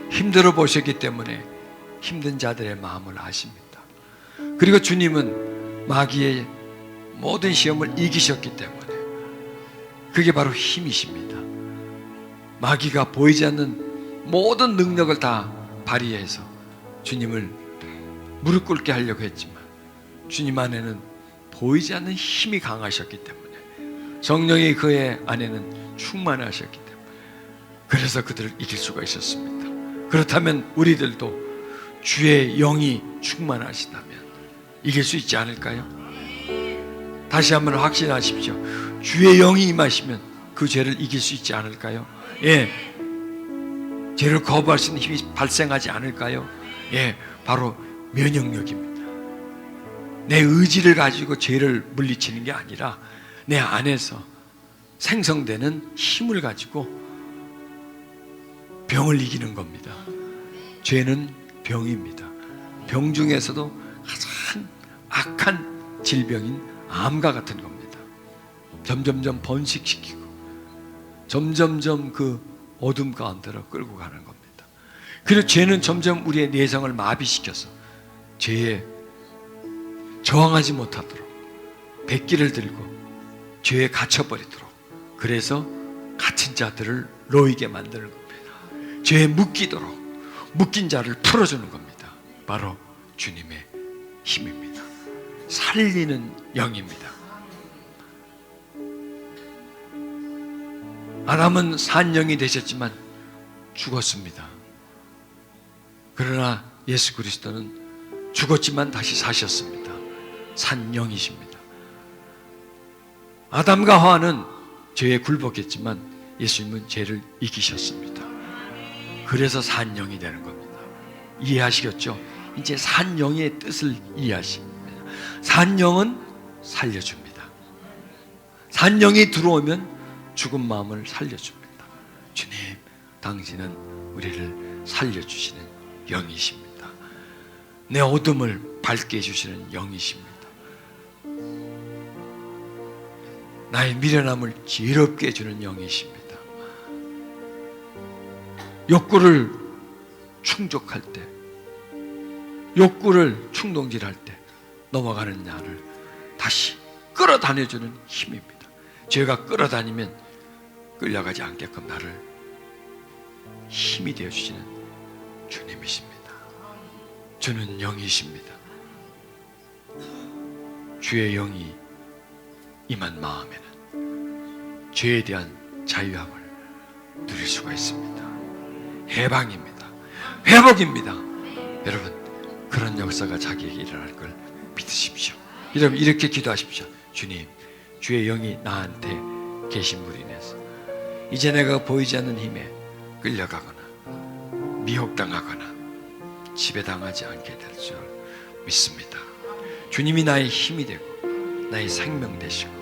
힘들어 보셨기 때문에 힘든 자들의 마음을 아십니다. 그리고 주님은 마귀의 모든 시험을 이기셨기 때문에 그게 바로 힘이십니다. 마귀가 보이지 않는 모든 능력을 다 발휘해서 주님을 무릎 꿇게 하려고 했지만 주님 안에는 보이지 않는 힘이 강하셨기 때문에, 성령이 그의 안에는 충만하셨기 때문에 그래서 그들을 이길 수가 있었습니다. 그렇다면 우리들도 주의 영이 충만하시다면 이길 수 있지 않을까요? 다시 한번 확신하십시오. 주의 영이 임하시면 그 죄를 이길 수 있지 않을까요? 예, 죄를 거부할 수 있는 힘이 발생하지 않을까요? 예, 바로 면역력입니다. 내 의지를 가지고 죄를 물리치는 게 아니라 내 안에서 생성되는 힘을 가지고 병을 이기는 겁니다. 죄는 병입니다. 병 중에서도 가장 악한 질병인 암과 같은 겁니다. 점점점 번식시키고 점점점 그 어둠 가운데로 끌고 가는 겁니다. 그리고 죄는 점점 우리의 내성을 마비시켜서 죄에 저항하지 못하도록 백기를 들고 죄에 갇혀버리도록, 그래서 갇힌 자들을 놓이게 만드는 겁니다. 죄에 묶이도록 묶인 자를 풀어주는 겁니다. 바로 주님의 힘입니다. 살리는 영입니다. 아담은 산영이 되셨지만 죽었습니다. 그러나 예수 그리스도는 죽었지만 다시 사셨습니다. 산영이십니다. 아담과 하와는 죄에 굴복했지만 예수님은 죄를 이기셨습니다. 그래서 산영이 되는 겁니다. 이해하시겠죠? 이제 산영의 뜻을 이해하십니다. 산영은 살려줍니다. 산영이 들어오면 죽은 마음을 살려줍니다. 주님, 당신은 우리를 살려주시는 영이십니다. 내 어둠을 밝게 해주시는 영이십니다. 나의 미련함을 지혜롭게 해주는 영이십니다. 욕구를 충족할 때, 욕구를 충동질할 때 넘어가는 나를 다시 끌어다녀주는 힘입니다. 죄가 끌어다니면 끌려가지 않게끔 나를 힘이 되어주시는 주님이십니다. 주는 영이십니다. 주의 영이 임한 마음에는 죄에 대한 자유함을 누릴 수가 있습니다. 해방입니다. 회복입니다. 여러분, 그런 역사가 자기에게 일어날 걸 믿으십시오. 여러분, 이렇게 기도하십시오. 주님, 주의 영이 나한테 계신 분이 인해서 이제 내가 보이지 않는 힘에 끌려가거나 미혹당하거나 지배당하지 않게 될 줄 믿습니다. 주님이 나의 힘이 되고 나의 생명 되시고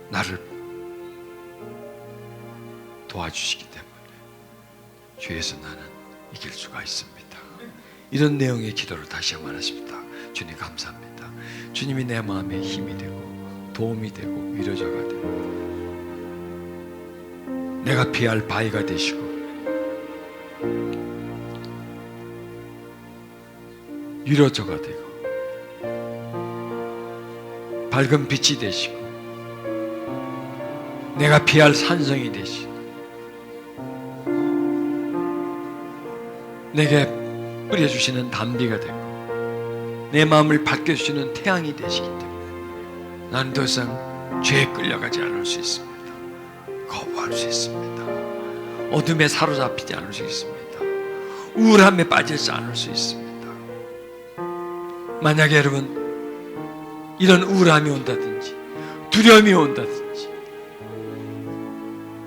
나를 도와주시기 때문에 주에서 나는 이길 수가 있습니다. 이런 내용의 기도를 다시 한번 하십니다. 주님 감사합니다. 주님이 내 마음에 힘이 되고 도움이 되고 위로자가 되고 내가 피할 바위가 되시고 위로자가 되고 밝은 빛이 되시고 내가 피할 산성이 되시고 내게 뿌려주시는 담비가 되고 내 마음을 밝혀주시는 태양이 되시기 때문에 나는 더 이상 죄에 끌려가지 않을 수 있습니다. 거부할 수 있습니다. 어둠에 사로잡히지 않을 수 있습니다. 우울함에 빠지지 않을 수 있습니다. 만약에 여러분 이런 우울함이 온다든지 두려움이 온다든지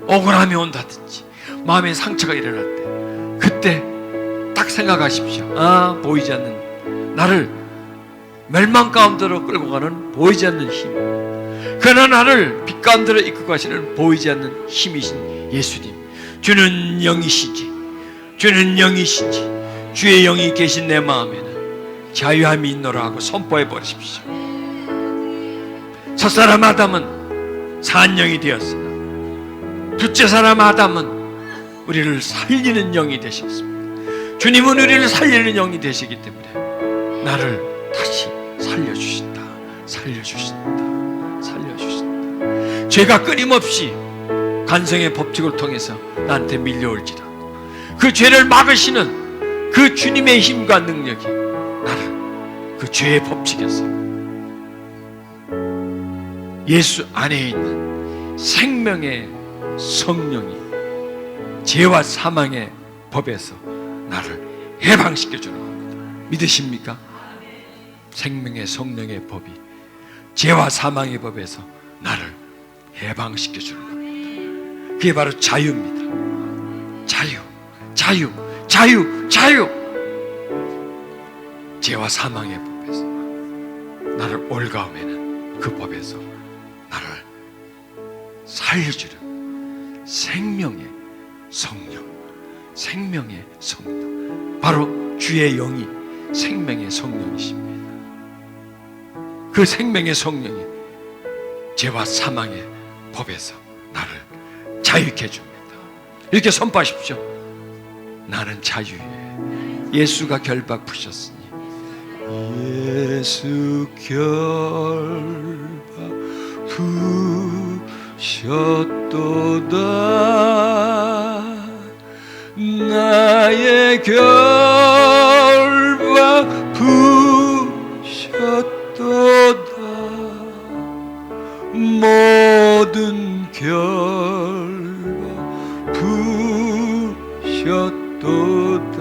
억울함이 온다든지 마음에 상처가 일어날 때 그때 딱 생각하십시오. 아, 보이지 않는 나를 멸망 가운데로 끌고 가는 보이지 않는 힘, 그러나 나를 빛 가운데로 이끌고 가시는 보이지 않는 힘이신 예수님, 주는 영이시지, 주는 영이시지, 주의 영이 계신 내 마음에는 자유함이 있노라 하고 선포해 버리십시오. 첫사람 아담은 산영이 되었으나 둘째 사람 아담은 우리를 살리는 영이 되셨습니다. 주님은 우리를 살리는 영이 되시기 때문에 나를 다시 살려주신다, 살려주신다, 살려주신다. 죄가 끊임없이 간성의 법칙을 통해서 나한테 밀려올지라 그 죄를 막으시는 그 주님의 힘과 능력이 나를 그 죄의 법칙에서 예수 안에 있는 생명의 성령이 죄와 사망의 법에서 나를 해방시켜 주는 겁니다. 믿으십니까? 생명의 성령의 법이 죄와 사망의 법에서 나를 해방시켜 주는 겁니다. 그게 바로 자유입니다. 자유, 자유, 자유, 자유. 죄와 사망의 법에서 나를 올가움에는 그 법에서 나를 살려주는 생명의 성령, 생명의 성령, 바로 주의 영이 생명의 성령이십니다. 그 생명의 성령이 죄와 사망의 법에서 나를 자유케 줍니다. 이렇게 선포하십시오. 나는 자유해. 예수가 결박 푸셨으니 예수 결박 푸셨도다. 나의 결박 푸셨도다. 모든 결박 푸셨도다.